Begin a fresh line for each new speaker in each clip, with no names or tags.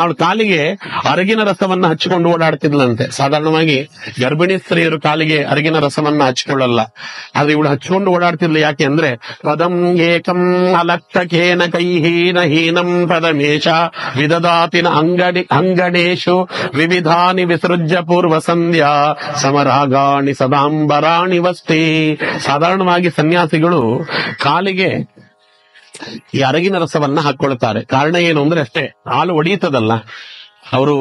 ಅವಳು ಕಾಲಿಗೆ ಅರಗಿನ ರಸವನ್ನ ಹಚ್ಚಿಕೊಂಡು ಓಡಾಡ್ತಿದ್ಲಂತೆ. ಸಾಧಾರಣವಾಗಿ ಗರ್ಭಿಣಿ ಸ್ತ್ರೀಯರು ಕಾಲಿಗೆ ಅರಗಿನ ರಸವನ್ನ ಹಚ್ಕೊಳ್ಳಲ್ಲ, ಆದ್ರೆ ಇವಳು ಹಚ್ಕೊಂಡು ಓಡಾಡ್ತಿದ್ಲು. ಯಾಕೆ ಅಂದ್ರೆ ಪದಂ ಏಕಂ ಅಲಕ್ಷಕೇನ ಕೈಹೀನ ಹೀನಂ ಪದಮೇಶ ವಿದದಾತಿನ ಅಂಗಡೇಶು ವಿವಿಧಾನಿ ವಿಸೃಜ್ಯ ಪೂರ್ವ ಸಂಧ್ಯಾ ಸಮರಾಗಾಣಿ ಸದಾಂಬರಾಣಿ ವಸ್ತಿ. ಸಾಧಾರಣವಾಗಿ ಸನ್ಯಾಸಿಗಳು ಕಾಲಿಗೆ ಈ ಅರಗಿನ ರಸವನ್ನ ಹಾಕೊಳ್ತಾರೆ. ಕಾರಣ ಏನು ಅಂದ್ರೆ ಅಷ್ಟೇ, ಕಾಲು ಒಡೆಯುತ್ತದಲ್ಲ, ಅವರು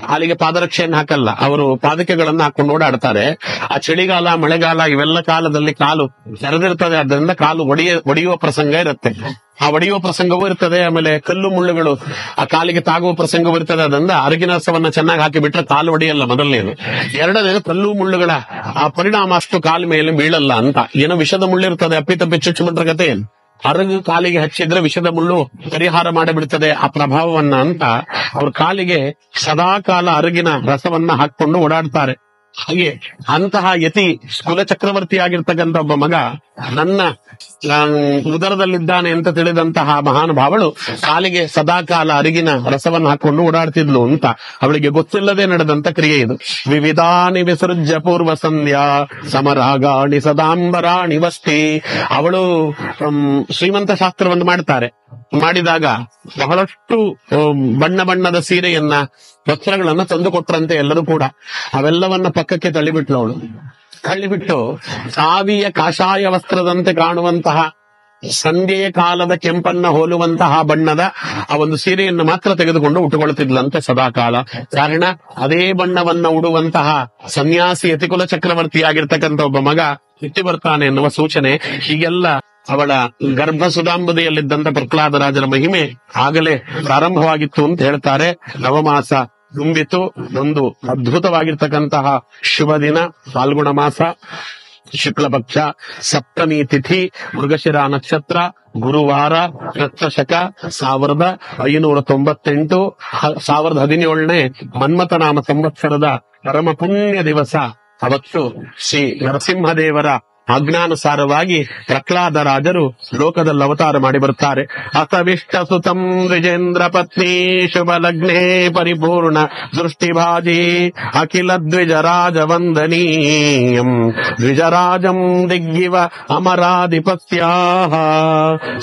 ಕಾಲಿಗೆ ಪಾದರಕ್ಷೆಯನ್ನು ಹಾಕಲ್ಲ, ಅವರು ಪಾದಕೆಗಳನ್ನ ಹಾಕೊಂಡು ಓಡಾಡ್ತಾರೆ. ಆ ಚಳಿಗಾಲ ಮಳೆಗಾಲ ಇವೆಲ್ಲ ಕಾಲದಲ್ಲಿ ಕಾಲು ತೆರೆದಿರ್ತದೆ, ಅದರಿಂದ ಕಾಲು ಒಡೆಯುವ ಪ್ರಸಂಗ ಇರುತ್ತೆ. ಆ ಒಡೆಯುವ ಪ್ರಸಂಗವೂ ಇರ್ತದೆ, ಆಮೇಲೆ ಕಲ್ಲು ಮುಳ್ಳುಗಳು ಆ ಕಾಲಿಗೆ ತಾಗುವ ಪ್ರಸಂಗವೂ ಇರ್ತದೆ. ಅದರಿಂದ ಅರಗಿನ ರಸವನ್ನ ಚೆನ್ನಾಗಿ ಹಾಕಿ ಬಿಟ್ರೆ ಕಾಲು ಒಡೆಯಲ್ಲ ಮೊದಲನೇದು. ಎರಡನೇದು ಕಲ್ಲು ಮುಳ್ಳುಗಳ ಆ ಪರಿಣಾಮ ಅಷ್ಟು ಕಾಲ ಮೇಲೆ ಬೀಳಲ್ಲ ಅಂತ. ಏನೋ ವಿಷದ ಮುಳ್ಳಿರ್ತದೆ, ಅಪ್ಪಿತಪ್ಪಿ ಚುಚ್ಚುಬಿಟ್ರ ಕತೆ ಏನು, ಅರಗು ಕಾಲಿಗೆ ಹಚ್ಚಿದ್ರೆ ವಿಷದ ಮುಳ್ಳು ಪರಿಹಾರ ಮಾಡಿಬಿಡ್ತದೆ ಆ ಪ್ರಭಾವವನ್ನ ಅಂತ ಅವ್ರ ಕಾಲಿಗೆ ಸದಾಕಾಲ ಅರಗಿನ ರಸವನ್ನ ಹಾಕೊಂಡು ಓಡಾಡ್ತಾರೆ. ಹಾಗೆ ಅಂತಹ ಯತಿ ಕುಲಚಕ್ರವರ್ತಿ ಆಗಿರ್ತಕ್ಕಂಥ ಒಬ್ಬ ಮಗ ನನ್ನ ಉದರದಲ್ಲಿದ್ದಾನೆ ಅಂತ ತಿಳಿದಂತಹ ಮಹಾನುಭಾವಳು ಕಾಲಿಗೆ ಸದಾಕಾಲ ಅರಿಗಿನ ರಸವನ್ನು ಹಾಕೊಂಡು ಓಡಾಡ್ತಿದ್ಲು ಅಂತ ಅವಳಿಗೆ ಗೊತ್ತಿಲ್ಲದೆ ನಡೆದಂತ ಕ್ರಿಯೆ ಇದು. ವಿವಿಧಾನಿ ವಿಸೃಜ್ಯ ಪೂರ್ವ ಸಂಧ್ಯಾ ಸಮರಾಗಾಣಿ ಸದಾಂಬರಾಣಿ ವಸ್ತಿ. ಅವಳು ಶ್ರೀಮಂತ ಶಾಸ್ತ್ರವನ್ನು ಮಾಡ್ತಾರೆ. ಮಾಡಿದಾಗ ಬಹಳಷ್ಟು ಬಣ್ಣ ಬಣ್ಣದ ಸೀರೆಯನ್ನ ವಸ್ತ್ರಗಳನ್ನ ತಂದು ಕೊಟ್ರಂತೆ ಎಲ್ಲರೂ ಕೂಡ. ಅವೆಲ್ಲವನ್ನ ಪಕ್ಕಕ್ಕೆ ತಳ್ಳಿಬಿಟ್ಲು ಅವಳು. ತಳ್ಳಿಬಿಟ್ಟು ಸಾವಿಯ ಕಾಷಾಯ ವಸ್ತ್ರದಂತೆ ಕಾಣುವಂತಹ ಸಂಧ್ಯೆಯ ಕಾಲದ ಕೆಂಪನ್ನ ಹೋಲುವಂತಹ ಬಣ್ಣದ ಆ ಒಂದು ಸೀರೆಯನ್ನು ಮಾತ್ರ ತೆಗೆದುಕೊಂಡು ಉಟ್ಟುಕೊಳ್ಳುತ್ತಿದ್ಲಂತೆ ಸದಾಕಾಲ. ಕಾರಣ ಅದೇ ಬಣ್ಣವನ್ನ ಉಡುವಂತಹ ಸನ್ಯಾಸಿ ಯತಿಕುಲ ಚಕ್ರವರ್ತಿ ಆಗಿರ್ತಕ್ಕಂಥ ಒಬ್ಬ ಮಗ ಹುಟ್ಟಿ ಬರ್ತಾನೆ ಎನ್ನುವ ಸೂಚನೆ. ಹೀಗೆಲ್ಲ ಅವಳ ಗರ್ಭ ಸುಧಾಂಬುದಿಯಲ್ಲಿದ್ದಂತ ಪ್ರಹ್ಲಾದರಾಜರ ಮಹಿಮೆ ಆಗಲೇ ಪ್ರಾರಂಭವಾಗಿತ್ತು ಅಂತ ಹೇಳ್ತಾರೆ. ನವಮಾಸ ತುಂಬಿತು. ಒಂದು ಅದ್ಭುತವಾಗಿರ್ತಕ್ಕಂತಹ ಶುಭ ದಿನ, ಫಾಲ್ಗುಣ ಮಾಸ, ಶುಕ್ಲ ಪಕ್ಷ, ಸಪ್ತಮಿ ತಿಥಿ, ಮೃಗಶಿರ ನಕ್ಷತ್ರ, ಗುರುವಾರ, ಶಕ 1598, 1017ನೇ ಮನ್ಮಥನಾಮ ಸಂವತ್ಸರದ ಪರಮ ಪುಣ್ಯ ದಿವಸ. ಅವತ್ತು ಶ್ರೀ ನರಸಿಂಹದೇವರ ಆಜ್ಞಾನುಸಾರವಾಗಿ ಪ್ರಹ್ಲಾದರಾಜರು ಲೋಕದಲ್ಲಿ ಅವತಾರ ಮಾಡಿ ಬರ್ತಾರೆ. ಅಸವಿಷ್ಟ ಸುತಂ ದ್ವಿಜೇಂದ್ರ ಪತ್ನಿ ಶುಭ ಲಗ್ನೇ ಪರಿಪೂರ್ಣ ದೃಷ್ಟಿಭಾಜಿ ಅಖಿಲ ದ್ವಿಜರಾಜ ವಂದನೀಯಂ ದ್ವಿಜರಾಜಂ ದಿಗ್ಗಿವ ಅಮರಾಧಿಪತ್ಯಾಹ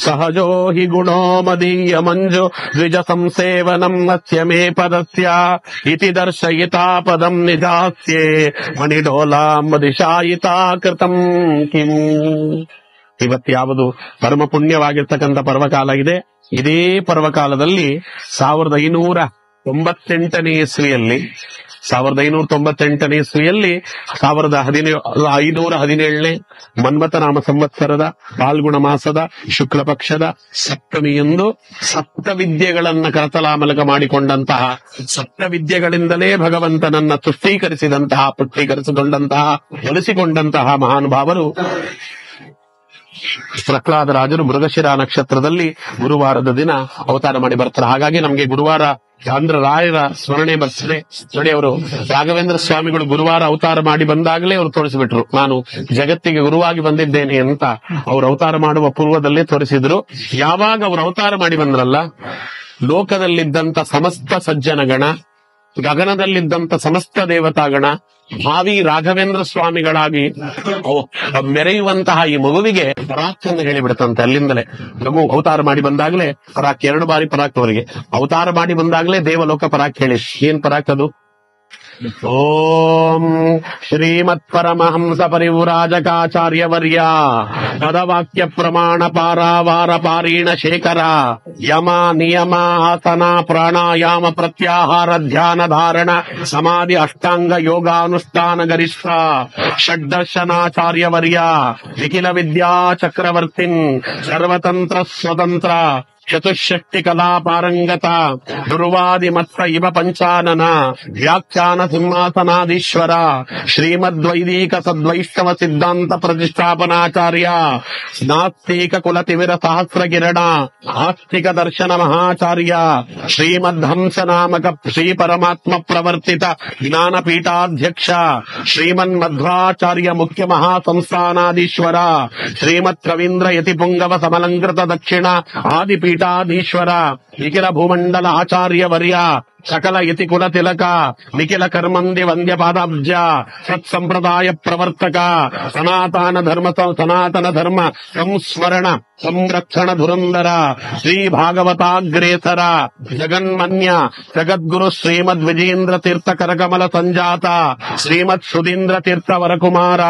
ಸಹಜೋ ಹಿ ಗುಣೋ ಮದೀಯ ಮಂಜು ದ್ವಿಜ ಸಂಸೇವನಂ ಅಸ್ಯ ಮೇ ಪದಸ್ಯ ಇತಿ ದರ್ಶಯಿತಾ ಪದಂ ನಿಜಾಸ್ಯೆ ಮಣಿಡೋಲಾಂ ದಿಶಾಯಿತಾ ಕೃತಂ ಕಿಂ. ಇವತ್ತು ಯಾವುದು ಪರಮ ಪುಣ್ಯವಾಗಿರ್ತಕ್ಕಂಥ ಪರ್ವಕಾಲ ಇದೆ. ಇದೇ ಪರ್ವಕಾಲದಲ್ಲಿ 1598ನೇ ಇಸ್ವಿಯಲ್ಲಿ 1517ನೇ ಮನ್ಮಥನಾಮ ಸಂವತ್ಸರದ ಫಾಲ್ಗುಣ ಮಾಸದ ಶುಕ್ಲ ಪಕ್ಷದ ಸಪ್ತಮಿಯಂದು ಸಪ್ತವಿದ್ಯೆಗಳನ್ನ ಕರತಲಾಮಲಕ ಮಾಡಿಕೊಂಡಂತಹ, ಸಪ್ತವಿದ್ಯೆಗಳಿಂದಲೇ ಭಗವಂತನನ್ನ ತುಷ್ಟೀಕರಿಸಿದಂತಹ, ಪುಷ್ಟೀಕರಿಸಿಕೊಂಡಂತಹ, ಒಲಿಸಿಕೊಂಡಂತಹ ಮಹಾನುಭಾವರು ಪ್ರಹ್ಲಾದರಾಜರು ಮೃಗಶಿರ ನಕ್ಷತ್ರದಲ್ಲಿ ಗುರುವಾರದ ದಿನ ಅವತಾರ ಮಾಡಿ ಬರ್ತಾರೆ. ಹಾಗಾಗಿ ನಮ್ಗೆ ಗುರುವಾರ ಚಾಂದ್ರ ರಾಯರ ಸ್ಮರಣೆ ಬರ್ತದೆ ನೋಡಿ. ಅವರು ರಾಘವೇಂದ್ರ ಸ್ವಾಮಿಗಳು ಗುರುವಾರ ಅವತಾರ ಮಾಡಿ ಬಂದಾಗಲೇ ಅವರು ತೋರಿಸಿಬಿಟ್ರು, ನಾನು ಜಗತ್ತಿಗೆ ಗುರುವಾಗಿ ಬಂದಿದ್ದೇನೆ ಅಂತ. ಅವರು ಅವತಾರ ಮಾಡುವ ಪೂರ್ವದಲ್ಲೇ ತೋರಿಸಿದ್ರು. ಯಾವಾಗ ಅವರು ಅವತಾರ ಮಾಡಿ ಬಂದ್ರಲ್ಲ, ಲೋಕದಲ್ಲಿದ್ದಂತ ಸಮಸ್ತ ಸಜ್ಜನಗಣ, ಗಗನದಲ್ಲಿದ್ದಂತ ಸಮಸ್ತ ದೇವತಾಗಣ ಭಾವಿ ರಾಘವೇಂದ್ರ ಸ್ವಾಮಿಗಳಾಗಿ ಮೆರೆಯುವಂತಹ ಈ ಮಗುವಿಗೆ ಪರಾಕ್ ಎಂದು ಹೇಳಿಬಿಡುತ್ತಂತೆ. ಅಲ್ಲಿಂದಲೇ ಮಗು ಅವತಾರ ಮಾಡಿ ಬಂದಾಗಲೇ ಪರಾಕ್, 2 ಬಾರಿ ಪರಾಕ್ ಅವರಿಗೆ ಅವತಾರ ಮಾಡಿ ಬಂದಾಗಲೇ ದೇವಲೋಕ ಪರಾಕ್ ಹೇಳಿ. ಏನ್ ಪರಾಕ್ ಅದು? ಓಂ ಶ್ರೀಮತ್ ಪರಮಹಂಸ ಪರಿವ್ರಾಜಕಾಚಾರ್ಯವರ್ಯ ಪದವಾಕ್ಯ ಪ್ರಮಾಣ ಪಾರಾವಾರ ಪಾರೀಣ ಶೇಖರ ಯಮ ನಿಯಮ ಆಸನ ಪ್ರಾಣಾಯಾಮ ಪ್ರತ್ಯಾಹಾರ ಧ್ಯಾನ ಧಾರಣ ಸಮಾಧಿ ಅಷ್ಟಾಂಗ ಯೋಗಾನುಷ್ಠಾನ ಗರಿಷ್ಠ ಷಡ್ದರ್ಶನಾಚಾರ್ಯವರ್ಯ ನಿಖಿಲ ವಿದ್ಯಾ ಚಕ್ರವರ್ತಿನ್ ಸರ್ವತಂತ್ರ ಸ್ವತಂತ್ರ ಚತುಷ್ಷಷ್ಟಿ ಕಲಾ ಪಾರಂಗತ ದುರ್ವಾದಿ ಮತ್ತ ಇವ ಪಂಚಾನನ ವ್ಯಾಖ್ಯಾನ ಸಿಂಹಾಸನಾಧೀಶ್ವರ ಶ್ರೀಮದ್ವೈದಿಕ ಸದ್ವೈಷ್ಣವ ಸಿದ್ಧಾಂತ ಪ್ರತಿಷ್ಠಾಪನಾಚಾರ್ಯ ನಾಸ್ತಿಕ ಕುಲತಿವಿರ ಸಹಸ್ರ ಕಿರಣ ಆಸ್ತಿಕ ದರ್ಶನ ಮಹಾಚಾರ್ಯ ಶ್ರೀಮದ್ಹಂಸ ನಾಮಕ ಶ್ರೀ ಪರಮಾತ್ಮ ಪ್ರವರ್ತಿತ ಜ್ಞಾನಪೀಠಾಧ್ಯಕ್ಷ ಶ್ರೀಮನ್ ಮಧ್ವಾಚಾರ್ಯ ಮುಖ್ಯ ಮಹಾಸಂಸ್ಥಾನಾಧೀಶ್ವರ ಶ್ರೀಮತ್ ರವೀಂದ್ರ ಯತಿ ಪುಂಗವ ಸಮಲಂಕೃತ ದಕ್ಷಿಣ ಆದಿಪೀಠಾಧೀಶ್ವರ ನಿಖಿಲ ಭೂಮಂಡಲ ಆಚಾರ್ಯವರ್ಯ ಸಕಲ ಇತಿ ಕುಲ ತಿಲಕ ನಿಖಿಲ ಕರ್ಮಂದಿ ವಂದ್ಯ ಪಾದಾಬ್ಜ ಸತ್ ಸಂಪ್ರದಾಯ ಪ್ರವರ್ತಕ ಸನಾತನ ಧರ್ಮ ಸಂಸ್ಮರಣ ಸಂರಕ್ಷಣ ಧುರಂಧರ ಶ್ರೀ ಭಾಗವತಾಗ್ರೇಸರ ಜಗನ್ಮನ್ಯ ಜಗದ್ಗುರು ಶ್ರೀಮದ್ ವಿಜೇಂದ್ರ ತೀರ್ಥ ಕರಕಮಲ ಸಂಜಾತ ಶ್ರೀಮತ್ ಸುಧೀಂದ್ರ ತೀರ್ಥ ವರಕುಮಾರ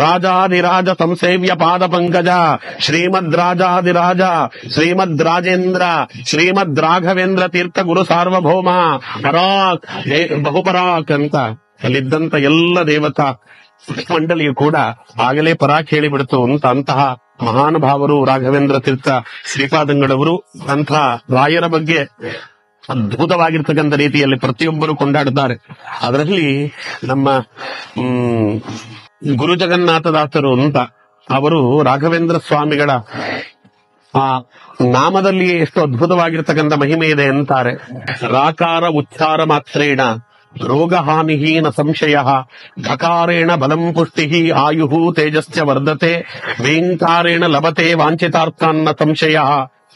ರಾಜಾದಿರಾಜ ಸಂಸೇವ್ಯ ಪಾದ ಪಂಕಜ ಶ್ರೀಮದ್ ರಾಜಾದಿರಾಜ ಶ್ರೀಮದ್ ರಾಜೇಂದ್ರ ಶ್ರೀಮದ್ ರಾಘವೇಂದ್ರ ತೀರ್ಥ ಗುರು ಸಾರ್ವಭೌಮ ಪರಾಕ್ ಬಹುಪರಾಕ್ ಅಂತ ಅಲ್ಲಿದ್ದಂತ ಎಲ್ಲ ದೇವತಾ ಮಂಡಳಿಯು ಕೂಡ ಆಗಲೇ ಪರಾಕ್ ಹೇಳಿಬಿಡ್ತು ಅಂತಹ ಮಹಾನುಭಾವರು ರಾಘವೇಂದ್ರ ತೀರ್ಥ ಶ್ರೀಪಾದಂಗಳವರು ಅಂತಹ ರಾಯರ ಬಗ್ಗೆ ಅದ್ಭುತವಾಗಿರ್ತಕ್ಕಂಥ ರೀತಿಯಲ್ಲಿ ಪ್ರತಿಯೊಬ್ಬರು ಕೊಂಡಾಡುತ್ತಾರೆ. ಅದರಲ್ಲಿ ನಮ್ಮ ಗುರು ಜಗನ್ನಾಥದಾಸರು ಅಂತ ಅವರು ರಾಘವೇಂದ್ರ ಸ್ವಾಮಿಗಳ ಆ ನಾಮದಲ್ಲಿ ಎಷ್ಟು ಅದ್ಭುತವಾಗಿರ್ತಕ್ಕಂಥ ಮಹಿಮೆ ಇದೆ ಅಂತಾರೆ. ರಾಕಾರ ಉಚ್ಚಾರ ಮಾತ್ರೇಣ ರೋಗ ಹಾನಿಹೀನ ಸಂಶಯ ಢಕಾರೇಣ ಬಲಂ ಪುಷ್ಟಿ ಆಯು ತೇಜಸ್ಯ ವರ್ಧತೆ ವೇಂಕಾರೇಣ ಲಭತೆ ವಾಂಛಿತಾರ್ಥಾನ್ನ ಸಂಶಯ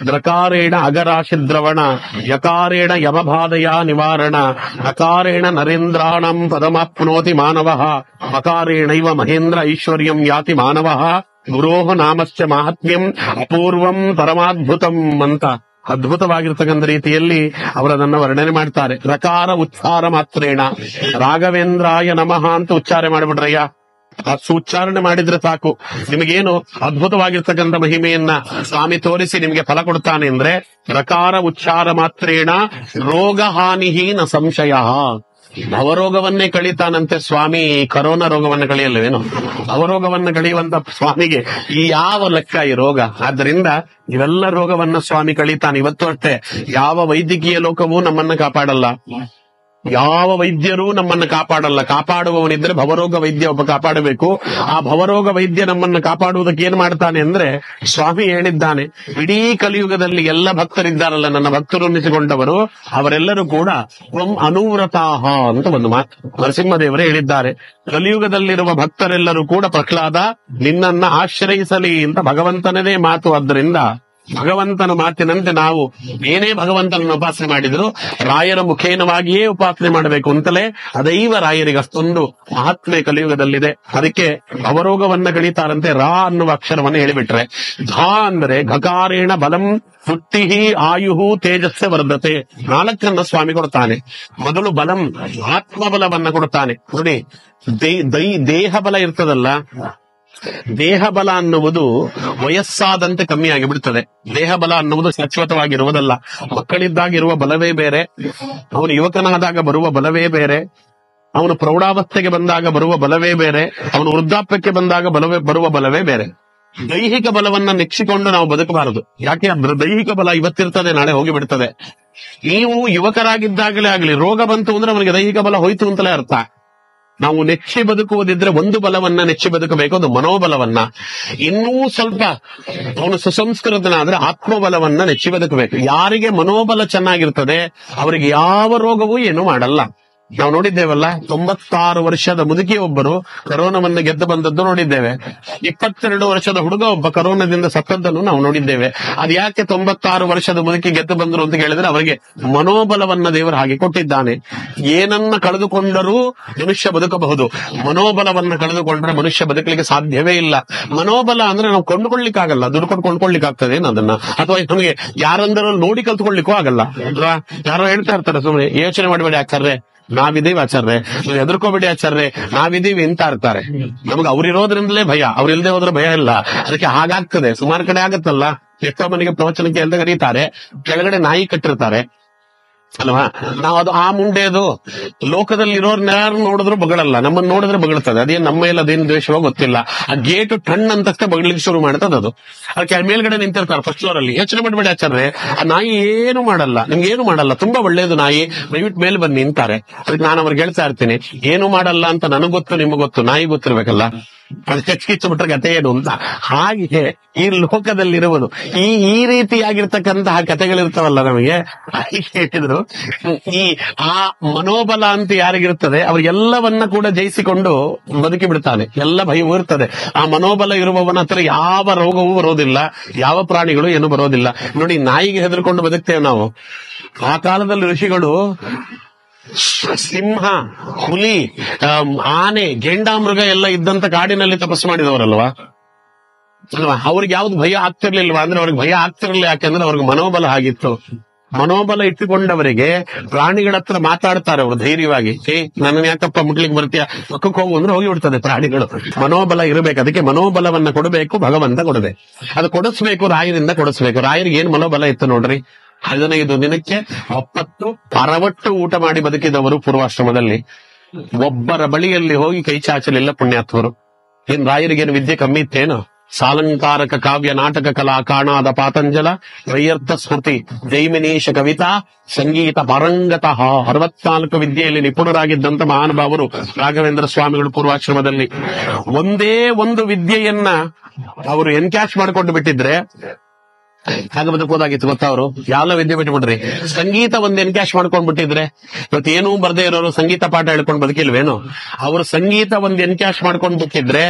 ದ್ರಕಾರೇಣ ಅಗರಾಶಿದ್ರವಣ ಯಕಾರೇಣ ಯಮಬಾಧಯ ನಿವಾರಣ ನಕಾರೇಣ ನರೇಂದ್ರಾಣಂ ಪದಮಾಪ್ನೋತಿ ಮಾನವಃ ಮಕಾರೇಣೈವ ಮಹೇಂದ್ರ ಐಶ್ವರ್ಯಂ ಯಾತಿ ಮಾನವಃ ಗುರೋಹ ನಾಮಶ್ಚ ಮಾಹಾತ್ಮ್ಯಂ ಅಪೂರ್ವಂ ಪರಮಾದ್ಭುತಂ ಅಂತ ಅದ್ಭುತವಾಗಿರ್ತಕ್ಕಂಥ ರೀತಿಯಲ್ಲಿ ಅವರದನ್ನ ವರ್ಣನೆ ಮಾಡ್ತಾರೆ. ರಕಾರ ಉಚ್ಚಾರ ಮಾತ್ರೇಣ ರಾಘವೇಂದ್ರಾಯ ನಮಃ ಅಂತ ಉಚ್ಚಾರ ಮಾಡಿಬಿಟ್ರಯ್ಯ, ಉಚ್ಚಾರಣೆ ಮಾಡಿದ್ರೆ ಸಾಕು ನಿಮಗೇನು ಅದ್ಭುತವಾಗಿರ್ತಕ್ಕಂಥ ಮಹಿಮೆಯನ್ನ ಸ್ವಾಮಿ ತೋರಿಸಿ ನಿಮಗೆ ಫಲ ಕೊಡ್ತಾನೆ ಅಂದ್ರೆ ರಕಾರ ಉಚ್ಚಾರ ಮಾತ್ರೇಣ ರೋಗ ಹಾನಿಹೀನ ಸಂಶಯ. ಭವರೋಗವನ್ನೇ ಕಳೀತಾನಂತೆ ಸ್ವಾಮಿ, ಕರೋನಾ ರೋಗವನ್ನ ಕಳೆಯಲ್ವೇನು? ಭವರೋಗವನ್ನ ಕಳೆಯುವಂತ ಸ್ವಾಮಿಗೆ ಈ ಯಾವ ಲೆಕ್ಕ ಈ ರೋಗ? ಆದ್ದರಿಂದ ಇವೆಲ್ಲ ರೋಗವನ್ನ ಸ್ವಾಮಿ ಕಳೀತಾನೆ. ಇವತ್ತು ಅಷ್ಟೇ ಯಾವ ವೈದ್ಯಕೀಯ ಲೋಕವೂ ನಮ್ಮನ್ನ ಕಾಪಾಡಲ್ಲ, ಯಾವ ವೈದ್ಯರೂ ನಮ್ಮನ್ನ ಕಾಪಾಡಲ್ಲ. ಕಾಪಾಡುವವನಿದ್ರೆ ಭವರೋಗ ವೈದ್ಯ ಒಬ್ಬ ಕಾಪಾಡಬೇಕು. ಆ ಭವರೋಗ ವೈದ್ಯ ನಮ್ಮನ್ನ ಕಾಪಾಡುವುದಕ್ಕೆ ಏನ್ ಮಾಡ್ತಾನೆ ಅಂದ್ರೆ ಸ್ವಾಮಿ ಹೇಳಿದ್ದಾನೆ, ಇಡೀ ಕಲಿಯುಗದಲ್ಲಿ ಎಲ್ಲ ಭಕ್ತರಿದ್ದಾರಲ್ಲ, ನನ್ನ ಭಕ್ತರು ಅನ್ನಿಸಿಕೊಂಡವರು ಅವರೆಲ್ಲರೂ ಕೂಡ ತ್ವಂ ಅನುವ್ರತಾಹ ಅಂತ ಒಂದು ಮಾತು ನರಸಿಂಹದೇವರೇ ಹೇಳಿದ್ದಾರೆ. ಕಲಿಯುಗದಲ್ಲಿರುವ ಭಕ್ತರೆಲ್ಲರೂ ಕೂಡ ಪ್ರಹ್ಲಾದ ನಿನ್ನನ್ನ ಆಶ್ರಯಿಸಲಿ ಅಂತ ಭಗವಂತನದೇ ಮಾತು. ಆದ್ದರಿಂದ ಭಗವಂತನ ಮಾತಿನಂತೆ ನಾವು ಏನೇ ಭಗವಂತನನ್ನು ಉಪಾಸನೆ ಮಾಡಿದ್ರು ರಾಯರ ಮುಖೇನವಾಗಿಯೇ ಉಪಾಸನೆ ಮಾಡಬೇಕು ಅಂತಲೇ ಅದೈವ ರಾಯರಿಗೆ ಅಷ್ಟೊಂದು ಮಹಾತ್ಮೆ ಕಲಿಯುಗದಲ್ಲಿದೆ. ಅದಕ್ಕೆ ಅವರೋಗವನ್ನ ಕಳೀತಾರಂತೆ ರಾ ಅನ್ನುವ ಅಕ್ಷರವನ್ನು ಹೇಳಿಬಿಟ್ರೆ. ಧಾ ಅಂದ್ರೆ ಘಕಾರೇಣ ಬಲಂ ಪುಟ್ಟಿ ಆಯುಹು ತೇಜಸ್ಸೆ ವರ್ಧತೆ. 4 ಸ್ವಾಮಿ ಕೊಡ್ತಾನೆ. ಮೊದಲು ಬಲಂ ಆತ್ಮಬಲವನ್ನ ಕೊಡ್ತಾನೆ. ನೋಡಿ, ದೇಹ ಬಲ ಇರ್ತದಲ್ಲ, ದೇಹ ಬಲ ಅನ್ನುವುದು ವಯಸ್ಸಾದಂತೆ ಕಮ್ಮಿ ಆಗಿ ಬಿಡುತ್ತದೆ. ದೇಹ ಬಲ ಅನ್ನುವುದು ಶಾಶ್ವತವಾಗಿರುವುದಲ್ಲ. ಮಕ್ಕಳಿದ್ದಾಗಿರುವ ಬಲವೇ ಬೇರೆ, ಅವನು ಯುವಕನಾದಾಗ ಬರುವ ಬಲವೇ ಬೇರೆ, ಅವನು ಪ್ರೌಢಾವಸ್ಥೆಗೆ ಬಂದಾಗ ಬರುವ ಬಲವೇ ಬೇರೆ, ಅವನು ವೃದ್ಧಾಪ್ಯಕ್ಕೆ ಬಂದಾಗ ಬರುವ ಬಲವೇ ಬೇರೆ. ದೈಹಿಕ ಬಲವನ್ನ ನೆಚ್ಚಿಕೊಂಡು ನಾವು ಬದುಕಬಾರದು. ಯಾಕೆ ಅಂದ್ರೆ ದೈಹಿಕ ಬಲ ಇವತ್ತಿರ್ತದೆ, ನಾಳೆ ಹೋಗಿಬಿಡ್ತದೆ. ನೀವು ಯುವಕರಾಗಿದ್ದಾಗಲೇ ಆಗ್ಲಿ ರೋಗ ಬಂತು ಅಂದ್ರೆ ಅವನಿಗೆ ದೈಹಿಕ ಬಲ ಹೋಯ್ತು ಅಂತಲೇ ಅರ್ಥ. ನಾವು ನೆಚ್ಚಿ ಬದುಕುವುದಿದ್ರೆ ಒಂದು ಬಲವನ್ನ ನೆಚ್ಚಿ ಬದುಕಬೇಕು, ಅದು ಮನೋಬಲವನ್ನ. ಇನ್ನೂ ಸ್ವಲ್ಪ ಅವನು ಸುಸಂಸ್ಕೃತನಾದ್ರೆ ಆತ್ಮಬಲವನ್ನ ನೆಚ್ಚಿ ಬದುಕಬೇಕು. ಯಾರಿಗೆ ಮನೋಬಲ ಚೆನ್ನಾಗಿರ್ತದೆ ಅವರಿಗೆ ಯಾವ ರೋಗವೂ ಏನು ಮಾಡಲ್ಲ. ನಾವು ನೋಡಿದ್ದೇವಲ್ಲ, 96 ವರ್ಷದ ಮುದುಕಿ ಒಬ್ಬರು ಕರೋನಾವನ್ನು ಗೆದ್ದು ಬಂದದ್ದು ನೋಡಿದ್ದೇವೆ. 22 ವರ್ಷದ ಹುಡುಗ ಒಬ್ಬ ಕರೋನಾದಿಂದ ಸತ್ತದ್ದನ್ನು ನಾವು ನೋಡಿದ್ದೇವೆ. ಅದು ಯಾಕೆ 96 ವರ್ಷದ ಮುದುಕಿ ಗೆದ್ದು ಬಂದ್ರು ಅಂತ ಹೇಳಿದ್ರೆ ಅವರಿಗೆ ಮನೋಬಲವನ್ನ ದೇವರು ಹಾಗೆ ಕೊಟ್ಟಿದ್ದಾನೆ. ಏನನ್ನ ಕಳೆದುಕೊಂಡರೂ ಮನುಷ್ಯ ಬದುಕಬಹುದು, ಮನೋಬಲವನ್ನ ಕಳೆದುಕೊಂಡ್ರೆ ಮನುಷ್ಯ ಬದುಕಲಿಕ್ಕೆ ಸಾಧ್ಯವೇ ಇಲ್ಲ. ಮನೋಬಲ ಅಂದ್ರೆ ನಾವು ಕೊಂಡುಕೊಳ್ಳಿಕ್ಕಾಗಲ್ಲ, ದುಡ್ಡು ಕೊಟ್ಟು ಕೊಂಡ್ಕೊಳ್ಳಿಕ್ಕಾಗ್ತದೆ ಅದನ್ನ, ಅಥವಾ ನಮಗೆ ಯಾರಂದರೂ ನೋಡಿ ಕಲ್ತ್ಕೊಳ್ಳಿಕ್ಕೂ ಆಗಲ್ಲ. ಯಾರೋ ಹೇಳ್ತಾ ಇರ್ತಾರೆ ಸುಮ್ಮನೆ, ಯೋಚನೆ ಮಾಡಬೇಡಿ ಆಚಾರ್ಯ ನಾವಿದೀವಿ ಆಚಾರ್ಯ, ನೀವು ಹೆದರ್ಕೋಬೇಡಿ ಆಚಾರ್ಯ ನಾವಿದೀವಿ ಅಂತ ಇರ್ತಾರೆ. ನಮ್ಗೆ ಅವ್ರಿರೋದ್ರಿಂದಲೇ ಭಯ, ಅವ್ರಿಲ್ದೆ ಹೋದ್ರೆ ಭಯ ಇಲ್ಲ. ಅದಕ್ಕೆ ಹಾಗಾಗ್ತದೆ, ಸುಮಾರು ಕಡೆ ಆಗತ್ತಲ್ಲ. ಎಷ್ಟೋ ಮನೆಗೆ ಪ್ರವಚನಕ್ಕೆ ಅಂತ ಕರೀತಾರೆ, ಕೆಳಗಡೆ ನಾಯಿ ಕಟ್ಟಿರ್ತಾರೆ ಅಲ್ವಾ. ನಾವು ಅದು ಆ ಮುಂಡೆದು ಲೋಕದಲ್ಲಿ ಇರೋರ್ನ ಯಾರು ನೋಡಿದ್ರು ಬಗಳಲ್ಲ, ನಮ್ಮನ್ನ ನೋಡಿದ್ರೆ ಬಗಳ್ತದೆ. ಅದೇನ್ ನಮ್ಮ ಮೇಲೆ ಅದೇನ್ ದ್ವೇಷವೋ ಗೊತ್ತಿಲ್ಲ. ಆ ಗೇಟು ಟಣ್ ಅಂತಷ್ಟೇ ಬಗ್ಲಿಕ್ಕೆ ಶುರು ಮಾಡ್ತದೆ ಅದು. ಅದಕ್ಕೆ ಮೇಲ್ಗಡೆ ನಿಂತಿರ್ತಾರೆ ಫಸ್ಟ್ ಫ್ಲೋರ್ ಅಲ್ಲಿ. ಯೋಚನೆ ಮಾಡ್ಬೇಡಿ ಆಚಾರ್ಯ, ಆ ನಾಯಿ ಏನು ಮಾಡಲ್ಲ, ನಿಮ್ಗೆ ಏನು ಮಾಡಲ್ಲ, ತುಂಬಾ ಒಳ್ಳೇದು ನಾಯಿ, ದಯವಿಟ್ಟು ಮೇಲೆ ಬಂದು ನಿಂತಾರೆ. ಅದಕ್ಕೆ ನಾನು ಅವ್ರಿಗೆ ಹೇಳ್ತಾ ಇರ್ತೀನಿ, ಏನು ಮಾಡಲ್ಲ ಅಂತ ನನಗ್ ಗೊತ್ತು, ನಿಮ್ಗೆ ಗೊತ್ತು, ನಾಯಿ ಗೊತ್ತಿರ್ಬೇಕಲ್ಲ. ಅದು ಕಚ್ಕಿಚ್ಚುಬಿಟ್ರೆ ಕಥೆ ಏನು ಅಂತ. ಹಾಗೆ ಈ ಲೋಕದಲ್ಲಿರುವುದು ಈ ರೀತಿಯಾಗಿರ್ತಕ್ಕಂತಹ ಕಥೆಗಳಿರ್ತಾವಲ್ಲ ನಮಗೆ ಹೇಳಿದ್ರು. ಈ ಆ ಮನೋಬಲ ಅಂತ ಯಾರಿಗಿರ್ತದೆ ಅವ್ರಿಗೆಲ್ಲವನ್ನ ಕೂಡ ಜಯಿಸಿಕೊಂಡು ಬದುಕಿ ಬಿಡ್ತಾನೆ. ಎಲ್ಲ ಭಯವೂ ಇರ್ತದೆ. ಆ ಮನೋಬಲ ಇರುವವನ ಹತ್ರ ಯಾವ ರೋಗವೂ ಬರೋದಿಲ್ಲ, ಯಾವ ಪ್ರಾಣಿಗಳು ಏನು ಬರೋದಿಲ್ಲ. ನೋಡಿ, ನಾಯಿಗೆ ಹೆದರ್ಕೊಂಡು ಬದುಕ್ತೇವೆ ನಾವು. ಆ ಕಾಲದಲ್ಲಿ ಋಷಿಗಳು ಸಿಂಹ, ಹುಲಿ, ಆನೆ, ಗೆಂಡಾಮೃಗ ಎಲ್ಲ ಇದ್ದಂತ ಕಾಡಿನಲ್ಲಿ ತಪಸ್ಸು ಮಾಡಿದವರಲ್ವಾ ಅಲ್ವಾ? ಅವ್ರಿಗೆ ಯಾವ್ದು ಭಯ ಆಗ್ತಿರ್ಲಿಲ್ವಾ ಅಂದ್ರೆ ಅವ್ರಿಗೆ ಭಯ ಆಗ್ತಿರ್ಲಿಲ್ಲ. ಯಾಕೆಂದ್ರೆ ಅವ್ರಿಗೆ ಮನೋಬಲ ಆಗಿತ್ತು. ಮನೋಬಲ ಇಟ್ಟುಕೊಂಡವರಿಗೆ ಪ್ರಾಣಿಗಳ ಹತ್ರ ಮಾತಾಡ್ತಾರೆ ಅವರು ಧೈರ್ಯವಾಗಿ. ನನ್ನ ಯಾಕಪ್ಪ ಮುಟ್ಲಿಕ್ಕೆ ಬರ್ತೀಯ, ಪಕ್ಕಕ್ಕೆ ಹೋಗು ಅಂದ್ರೆ ಹೋಗಿ ಬಿಡ್ತದೆ ಪ್ರಾಣಿಗಳು. ಮನೋಬಲ ಇರಬೇಕು. ಅದಕ್ಕೆ ಮನೋಬಲವನ್ನ ಕೊಡಬೇಕು, ಭಗವಂತ ಕೊಡಬೇಕು. ಅದು ಕೊಡಿಸ್ಬೇಕು, ರಾಯರಿಂದ ಕೊಡಿಸ್ಬೇಕು. ರಾಯರಿಗೆ ಏನ್ ಮನೋಬಲ ಇತ್ತು ನೋಡ್ರಿ. 15 ದಿನಕ್ಕೆ 70 ಅರವಟ್ಟು ಊಟ ಮಾಡಿ ಬದುಕಿದವರು ಪೂರ್ವಾಶ್ರಮದಲ್ಲಿ. ಒಬ್ಬರ ಬಳಿಯಲ್ಲಿ ಹೋಗಿ ಕೈ ಚಾಚಲಿಲ್ಲ ಪುಣ್ಯಾತ್ಮರು. ಏನ್ ರಾಯರಿಗೇನು ವಿದ್ಯೆ ಕಮ್ಮಿ ಇತ್ತೇನು? ಸಾಲಂಕಾರಕ ಕಾವ್ಯ ನಾಟಕ ಕಲಾ ಕಾಣಾದ ಪಾತಂಜಲ ವೈಯರ್ಥ ಸ್ಮೃತಿ ಜೈಮಿನೀಶ ಕವಿತಾ ಸಂಗೀತ ಪಾರಂಗತಃ 64 ವಿದ್ಯೆಯಲ್ಲಿ ನಿಪುಣರಾಗಿದ್ದಂತ ಮಹಾನುಭಾವರು ರಾಘವೇಂದ್ರ ಸ್ವಾಮಿಗಳು ಪೂರ್ವಾಶ್ರಮದಲ್ಲಿ. ಒಂದೇ ಒಂದು ವಿದ್ಯೆಯನ್ನ ಅವರು ಎನ್ಕ್ಯಾಶ್ ಮಾಡಿಕೊಂಡು ಬಿಟ್ಟಿದ್ರೆ ಹಾಗೆ ಬದುಕೋದಾಗಿತ್ತು ಗೊತ್ತಾ? ಅವರು ಯಾವ ವಿದ್ಯೆ ಬಿಟ್ಬಿಡ್ರಿ. ಸಂಗೀತ ಒಂದ್ ಎನ್ಕ್ಯಾಶ್ ಮಾಡ್ಕೊಂಡ್ ಬಿಟ್ಟಿದ್ರೆ ಇವತ್ತೇನೂ ಬರ್ದೇ ಇರೋರು ಸಂಗೀತ ಪಾಠ ಹೇಳ್ಕೊಂಡು ಬದುಕಿಲ್ವೇನು? ಅವರು ಸಂಗೀತ ಒಂದ್ ಎನ್ಕ್ಯಾಶ್ ಮಾಡ್ಕೊಂಡ್ ಬಿಟ್ಟಿದ್ರೆ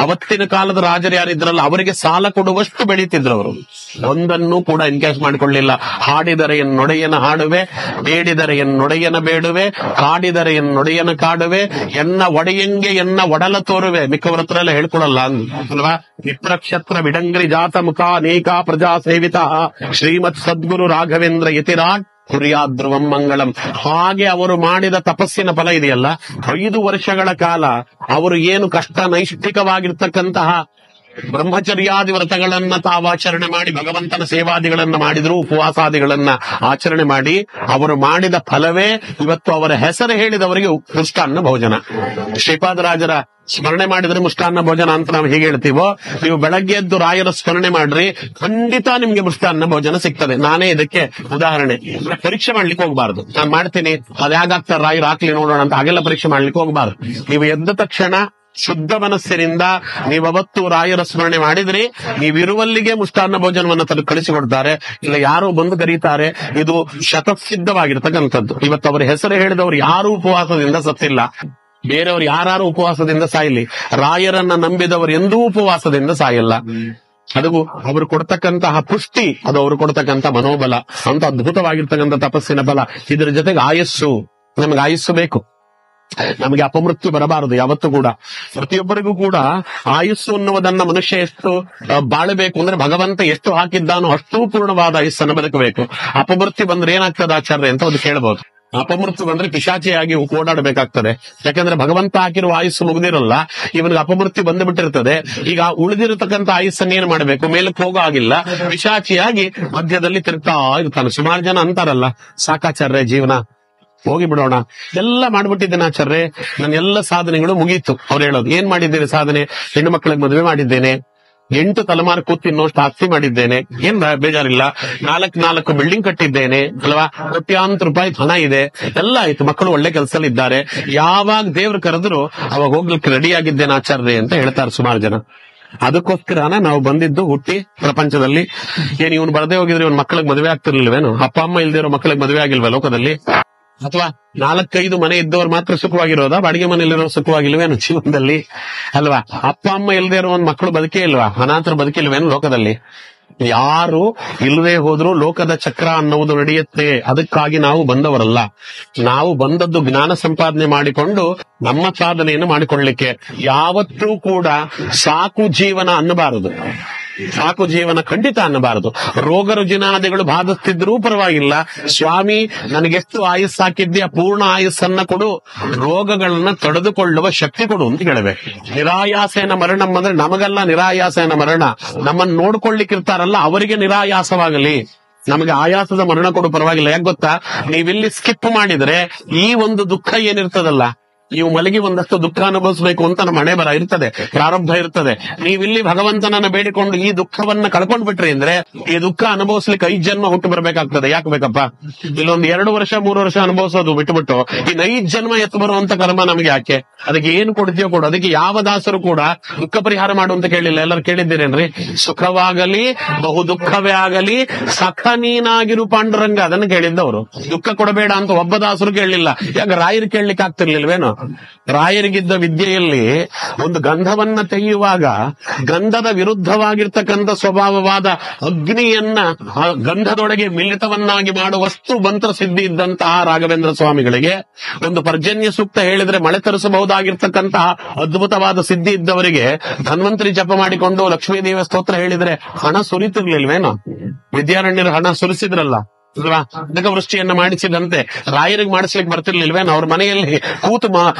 ಅವತ್ತಿನ ಕಾಲದ ರಾಜರು ಯಾರಿದ್ರಲ್ಲ ಅವರಿಗೆ ಸಾಲ ಕೊಡುವಷ್ಟು ಬೆಳೀತಿದ್ರು ಅವರು. ಒಂದನ್ನು ಕೂಡ ಎನ್ಕ್ಯಾಶ್ ಮಾಡಿಕೊಳ್ಳಿಲ್ಲ. ಹಾಡಿದರೆ ಎನ್ನೊಡೆಯನ ಹಾಡುವೆ, ಬೇಡಿದರೆ ಎನ್ನೊಡೆಯನ ಬೇಡುವೆ, ಕಾಡಿದರೆ ಎನ್ನೊಡೆಯನ ಕಾಡುವೆ, ಎನ್ನ ಒಡೆಯಂಗೆ ಎನ್ನ ಒಡಲ ತೋರುವೆ. ಮಿಕ್ಕವರ ಹತ್ರ ಎಲ್ಲ ಹೇಳ್ಕೊಡಲ್ಲ ಅಲ್ವಾ? ವಿಪ್ರಕ್ಷತ್ರ ವಿಡಂಗ್ರಿ ಜಾತ ಮುಖ ಅನೇಕ ಪ್ರಜಾ ಸೇವಿತ ಶ್ರೀಮತ್ ಸದ್ಗುರು ರಾಘವೇಂದ್ರ ಯತಿರಾಟ್ ಕುರಿಯಾದ್ರುವಂ ಮಂಗಳಂ. ಹಾಗೆ ಅವರು ಮಾಡಿದ ತಪಸ್ಸಿನ ಫಲ ಇದೆಯಲ್ಲ, 5 ವರ್ಷಗಳ ಕಾಲ ಅವರು ಏನು ಕಷ್ಟ ನೈಷ್ಠಿಕವಾಗಿರ್ತಕ್ಕಂತಹ ಬ್ರಹ್ಮಚರ್ಯಾದಿ ವ್ರತಗಳನ್ನ ತಾವಾಚರಣೆ ಮಾಡಿ ಭಗವಂತನ ಸೇವಾದಿಗಳನ್ನ ಮಾಡಿದ್ರು, ಉಪವಾಸಾದಿಗಳನ್ನ ಆಚರಣೆ ಮಾಡಿ ಅವರು ಮಾಡಿದ ಫಲವೇ ಇವತ್ತು ಅವರ ಹೆಸರು ಹೇಳಿದವರಿಗೆ ಮೃಷ್ಟಾನ್ನ ಭೋಜನ. ಶ್ರೀಪಾದರಾಜರ ಸ್ಮರಣೆ ಮಾಡಿದ್ರೆ ಮೃಷ್ಟಾನ್ನ ಭೋಜನ ಅಂತ ನಾವು ಹೇಗೆ ಹೇಳ್ತೀವೋ, ನೀವು ಬೆಳಗ್ಗೆ ಎದ್ದು ರಾಯರ ಸ್ಮರಣೆ ಮಾಡ್ರಿ, ಖಂಡಿತ ನಿಮ್ಗೆ ಮೃಷ್ಟಾನ್ನ ಭೋಜನ ಸಿಗ್ತದೆ. ನಾನೇ ಇದಕ್ಕೆ ಉದಾಹರಣೆ. ಪರೀಕ್ಷೆ ಮಾಡ್ಲಿಕ್ಕೆ ಹೋಗ್ಬಾರ್ದು. ನಾನು ಮಾಡ್ತೀನಿ, ಅದ್ಯಾಗಾಗ್ತಾರೆ ರಾಯರು ಹಾಕ್ಲಿ ನೋಡೋಣ ಅಂತ ಹಾಗೆಲ್ಲ ಪರೀಕ್ಷೆ ಮಾಡ್ಲಿಕ್ಕೆ ಹೋಗ್ಬಾರ್ದು. ನೀವು ಎದ್ದ ತಕ್ಷಣ ಶುದ್ಧ ಮನಸ್ಸಿನಿಂದ ನೀವವತ್ತು ರಾಯರ ಸ್ಮರಣೆ ಮಾಡಿದ್ರಿ, ನೀವಿರುವಲ್ಲಿಗೆ ಮುಷ್ಟಾನ್ನ ಭೋಜನವನ್ನ ಕಳಿಸಿಕೊಡ್ತಾರೆ. ಇಲ್ಲ ಯಾರೋ ಬಂದು ಕರೀತಾರೆ. ಇದು ಶತಸಿದ್ಧವಾಗಿರ್ತಕ್ಕಂಥದ್ದು. ಇವತ್ತು ಅವರ ಹೆಸರು ಹೇಳಿದವರು ಯಾರೂ ಉಪವಾಸದಿಂದ ಸತ್ತಿಲ್ಲ. ಬೇರೆಯವರು ಯಾರು ಉಪವಾಸದಿಂದ ಸಾಯಿಲಿ, ರಾಯರನ್ನ ನಂಬಿದವರು ಎಂದೂ ಉಪವಾಸದಿಂದ ಸಾಯಲ್ಲ. ಅದು ಅವರು ಕೊಡ್ತಕ್ಕಂತಹ ಪುಷ್ಟಿ, ಅದು ಅವರು ಕೊಡ್ತಕ್ಕಂಥ ಮನೋಬಲ, ಅಂತ ಅದ್ಭುತವಾಗಿರ್ತಕ್ಕಂಥ ತಪಸ್ಸಿನ ಬಲ. ಇದರ ಜೊತೆಗೆ ಆಯಸ್ಸು, ನಮಗೆ ಆಯಸ್ಸು ಬೇಕು. ನಮಗೆ ಅಪಮೃತ್ಯು ಬರಬಾರದು ಯಾವತ್ತೂ ಕೂಡ. ಪ್ರತಿಯೊಬ್ಬರಿಗೂ ಕೂಡ ಆಯುಸ್ಸು ಅನ್ನುವುದನ್ನ ಮನುಷ್ಯ ಎಷ್ಟು ಬಾಳಬೇಕು ಅಂದ್ರೆ ಭಗವಂತ ಎಷ್ಟು ಹಾಕಿದ್ದಾನೋ ಅಷ್ಟೂ ಪೂರ್ಣವಾದ ಆಯುಸ್ಸನ್ನು ಬದುಕಬೇಕು. ಅಪಮೃತ್ಯು ಬಂದ್ರೆ ಏನಾಗ್ತದೆ ಆಚಾರ್ಯ ಅಂತ ಒಂದು ಕೇಳಬಹುದು. ಅಪಮೃತ್ಯು ಬಂದ್ರೆ ಪಿಶಾಚಿಯಾಗಿ ಓಡಾಡಬೇಕಾಗ್ತದೆ. ಯಾಕಂದ್ರೆ ಭಗವಂತ ಹಾಕಿರುವ ಆಯುಸ್ಸು ಮುಗಿದಿರಲ್ಲ, ಇವನಿಗೆ ಅಪಮೃತ್ಯು ಬಂದು ಬಿಟ್ಟಿರ್ತದೆ. ಈಗ ಉಳಿದಿರತಕ್ಕಂಥ ಆಯುಸ್ಸನ್ನ ಏನ್ ಮಾಡಬೇಕು? ಮೇಲಕ್ಕೆ ಹೋಗೋ ಆಗಿಲ್ಲ, ಪಿಶಾಚಿಯಾಗಿ ಮಧ್ಯದಲ್ಲಿ ತಿರುಗ್ತಾ ಇರ್ತಾನೆ. ಸುಮಾರು ಜನ ಅಂತಾರಲ್ಲ, ಸಾಕಾಚಾರ್ಯ ಜೀವನ ಹೋಗಿ ಬಿಡೋಣ, ಎಲ್ಲ ಮಾಡ್ಬಿಟ್ಟಿದ್ದೇನೆ ಆಚಾರ್ಯ, ನನ್ನ ಎಲ್ಲ ಸಾಧನೆಗಳು ಮುಗೀತು. ಅವ್ರು ಹೇಳೋದು, ಏನ್ ಮಾಡಿದ್ದೇನೆ ಸಾಧನೆ? ಹೆಣ್ಣು ಮಕ್ಕಳಿಗೆ ಮದುವೆ ಮಾಡಿದ್ದೇನೆ, 8 ತಲೆಮಾರು ಕೂತಿನ್ನೋಷ್ಟು ಆಸ್ತಿ ಮಾಡಿದ್ದೇನೆ, ಏನ್ ಬೇಜಾರಿಲ್ಲ, 4 ಬಿಲ್ಡಿಂಗ್ ಕಟ್ಟಿದ್ದೇನೆ ಅಲ್ವಾ, ಕೋಟ್ಯಾಂತರ ರೂಪಾಯಿ ಹಣ ಇದೆ, ಎಲ್ಲ ಆಯ್ತು, ಮಕ್ಕಳು ಒಳ್ಳೆ ಕೆಲಸದಲ್ಲಿ ಇದ್ದಾರೆ, ಯಾವಾಗ ದೇವ್ರು ಕರೆದ್ರು ಅವಾಗ ಹೋಗ್ಲಿಕ್ಕೆ ರೆಡಿ ಆಗಿದ್ದೇನೆ ಆಚಾರ್ಯ ಅಂತ ಹೇಳ್ತಾರೆ ಸುಮಾರು ಜನ. ಅದಕ್ಕೋಸ್ಕರನ ನಾವು ಬಂದಿದ್ದು ಹುಟ್ಟಿ ಪ್ರಪಂಚದಲ್ಲಿ. ಏನ್ ಇವನು ಬರದೇ ಹೋಗಿದ್ರೆ ಇವನ್ ಮಕ್ಕಳಿಗೆ ಮದುವೆ ಆಗ್ತಿರ್ಲಿಲ್ವೇನು? ಅಪ್ಪ ಅಮ್ಮ ಇಲ್ದಿರೋ ಮಕ್ಕಳಿಗೆ ಮದುವೆ ಆಗಿಲ್ವಾ ಲೋಕದಲ್ಲಿ? ಅಥವಾ 4-5 ಮನೆ ಇದ್ದವ್ರು ಮಾತ್ರ ಸುಖವಾಗಿರೋದಾ? ಬಾಡಿಗೆ ಮನೆಯಲ್ಲಿರೋ ಸುಖವಾಗಿಲ್ವೇನು ಜೀವನದಲ್ಲಿ ಅಲ್ವಾ? ಅಪ್ಪ ಅಮ್ಮ ಇಲ್ದೇ ಇರೋ ಒಂದ್ ಮಕ್ಕಳು ಬದುಕೇ ಇಲ್ವಾ? ಅನಾಥರು ಬದುಕಿಲ್ವೇನು ಲೋಕದಲ್ಲಿ? ಯಾರು ಇಲ್ಲದೆ ಹೋದ್ರೂ ಲೋಕದ ಚಕ್ರ ಅನ್ನುವುದು ನಡೆಯುತ್ತೆ. ಅದಕ್ಕಾಗಿ ನಾವು ಬಂದವರಲ್ಲ. ನಾವು ಬಂದದ್ದು ಜ್ಞಾನ ಸಂಪಾದನೆ ಮಾಡಿಕೊಂಡು ನಮ್ಮ ಸಾಧನೆಯನ್ನು ಮಾಡಿಕೊಳ್ಳಲಿಕ್ಕೆ. ಯಾವತ್ತೂ ಕೂಡ ಸಾಕು ಜೀವನ ಅನ್ನಬಾರದು. ಸಾಕು ಜೀವನ ಖಂಡಿತ ಅನ್ನಬಾರದು. ರೋಗ ರುಜಿನಾದಿಗಳು ಬಾಧಿಸ್ತಿದ್ರೂ ಪರವಾಗಿಲ್ಲ, ಸ್ವಾಮಿ ನನಗೆಷ್ಟು ಆಯುಸ್ ಹಾಕಿದ್ಯಾ ಪೂರ್ಣ ಆಯುಸ್ಸನ್ನ ಕೊಡು, ರೋಗಗಳನ್ನ ತಡೆದುಕೊಳ್ಳುವ ಶಕ್ತಿ ಕೊಡು ಅಂತ ಹೇಳಬೇಕು. ನಿರಾಯಾಸೇನ ಮರಣ ಅಂದ್ರೆ ನಮಗೆಲ್ಲ ನಿರಾಯಾಸೇನ ಮರಣ, ನಮ್ಮನ್ನು ನೋಡ್ಕೊಳ್ಳಿಕ್ಕಿರ್ತಾರಲ್ಲ ಅವರಿಗೆ ನಿರಾಯಾಸವಾಗಲಿ, ನಮಗೆ ಆಯಾಸದ ಮರಣ ಕೊಡು ಪರವಾಗಿಲ್ಲ. ಯಾಕೆ ಗೊತ್ತಾ? ನೀವಿಲ್ಲಿ ಸ್ಕಿಪ್ ಮಾಡಿದ್ರೆ ಈ ಒಂದು ದುಃಖ ಏನಿರ್ತದಲ್ಲ, ನೀವು ಮಲಗಿ ಒಂದಷ್ಟು ದುಃಖ ಅನುಭವಿಸಬೇಕು ಅಂತ ನಮ್ಮ ಹಣೆ ಬರ ಇರ್ತದೆ, ಪ್ರಾರಬ್ಧ ಇರ್ತದೆ. ನೀವಿಲ್ಲಿ ಭಗವಂತನನ್ನ ಬೇಡಿಕೊಂಡು ಈ ದುಃಖವನ್ನ ಕಳ್ಕೊಂಡ್ ಬಿಟ್ರಿ ಅಂದ್ರೆ ಈ ದುಃಖ ಅನುಭವಿಸ್ಲಿಕ್ಕೆ 5 ಜನ್ಮ ಹುಟ್ಟು ಬರ್ಬೇಕಾಗ್ತದೆ. ಯಾಕೆ ಬೇಕಪ್ಪ? ಇಲ್ಲೊಂದು 2 ವರ್ಷ 3 ವರ್ಷ ಅನುಭವಿಸೋದು ಬಿಟ್ಟುಬಿಟ್ಟು ಇನ್ನು 5 ಜನ್ಮ ಎತ್ತು ಬರುವಂತ ಕರ್ಮ ನಮಗೆ ಯಾಕೆ? ಅದಕ್ಕೆ ಏನು ಕೊಡ್ತೀಯೋ ಕೊಡು. ಅದಕ್ಕೆ ಯಾವ ದಾಸರು ಕೂಡ ದುಃಖ ಪರಿಹಾರ ಮಾಡುವಂತ ಕೇಳಿಲ್ಲ. ಎಲ್ಲರೂ ಕೇಳಿದ್ದೀರೇನ್ರಿ? ಸುಖವಾಗಲಿ ಬಹು ದುಃಖವೇ ಆಗಲಿ ಸಖ ನೀನಾಗಿರು ಪಾಂಡುರಂಗ, ಅದನ್ನು ಕೇಳಿದ್ದವರು. ದುಃಖ ಕೊಡಬೇಡ ಅಂತ ಒಬ್ಬ ದಾಸರು ಕೇಳಲಿಲ್ಲ. ಯಾಕೆ? ರಾಯರು ಕೇಳಲಿಕ್ಕೆ ಆಗ್ತಿರ್ಲಿಲ್ವೇನೋ? ರಾಯರಿಗಿದ್ದ ವಿದ್ಯೆಯಲ್ಲಿ ಒಂದು ಗಂಧವನ್ನ ತೆಗೆಯುವಾಗ ಗಂಧದ ವಿರುದ್ಧವಾಗಿರ್ತಕ್ಕಂಥ ಸ್ವಭಾವವಾದ ಅಗ್ನಿಯನ್ನ ಆ ಗಂಧದೊಳಗೆ ಮಿಲಿತವನ್ನಾಗಿ ಮಾಡುವಷ್ಟು ಮಂತ್ರ ಸಿದ್ಧಿ ಇದ್ದಂತಹ ರಾಘವೇಂದ್ರ ಸ್ವಾಮಿಗಳಿಗೆ ಒಂದು ಪರ್ಜನ್ಯ ಸೂಕ್ತ ಹೇಳಿದ್ರೆ ಮಳೆ ತರಿಸಬಹುದಾಗಿರ್ತಕ್ಕಂತಹ ಅದ್ಭುತವಾದ ಸಿದ್ಧಿ ಇದ್ದವರಿಗೆ ಧನ್ವಂತರಿ ಜಪ ಮಾಡಿಕೊಂಡು ಲಕ್ಷ್ಮೀದೇವಿಯ ಸ್ತೋತ್ರ ಹೇಳಿದ್ರೆ ಹಣ ಸುರಿತಿರ್ಲಿಲ್ವೇನೋ? ವಿದ್ಯಾರಣ್ಯರು ಹಣ ಸುರಿಸಿದ್ರಲ್ಲ ಅಲ್ವಾ? ವೃಷ್ಟಿಯನ್ನ ಮಾಡಿಸಿದಂತೆ ರಾಯರಿಗೆ ಮಾಡಿಸ್ಲಿಕ್ಕೆ ಬರ್ತಿರ್ಲಿಲ್ವೇನೋ? ಅವ್ರ ಮನೆಯಲ್ಲಿ ಕೂತು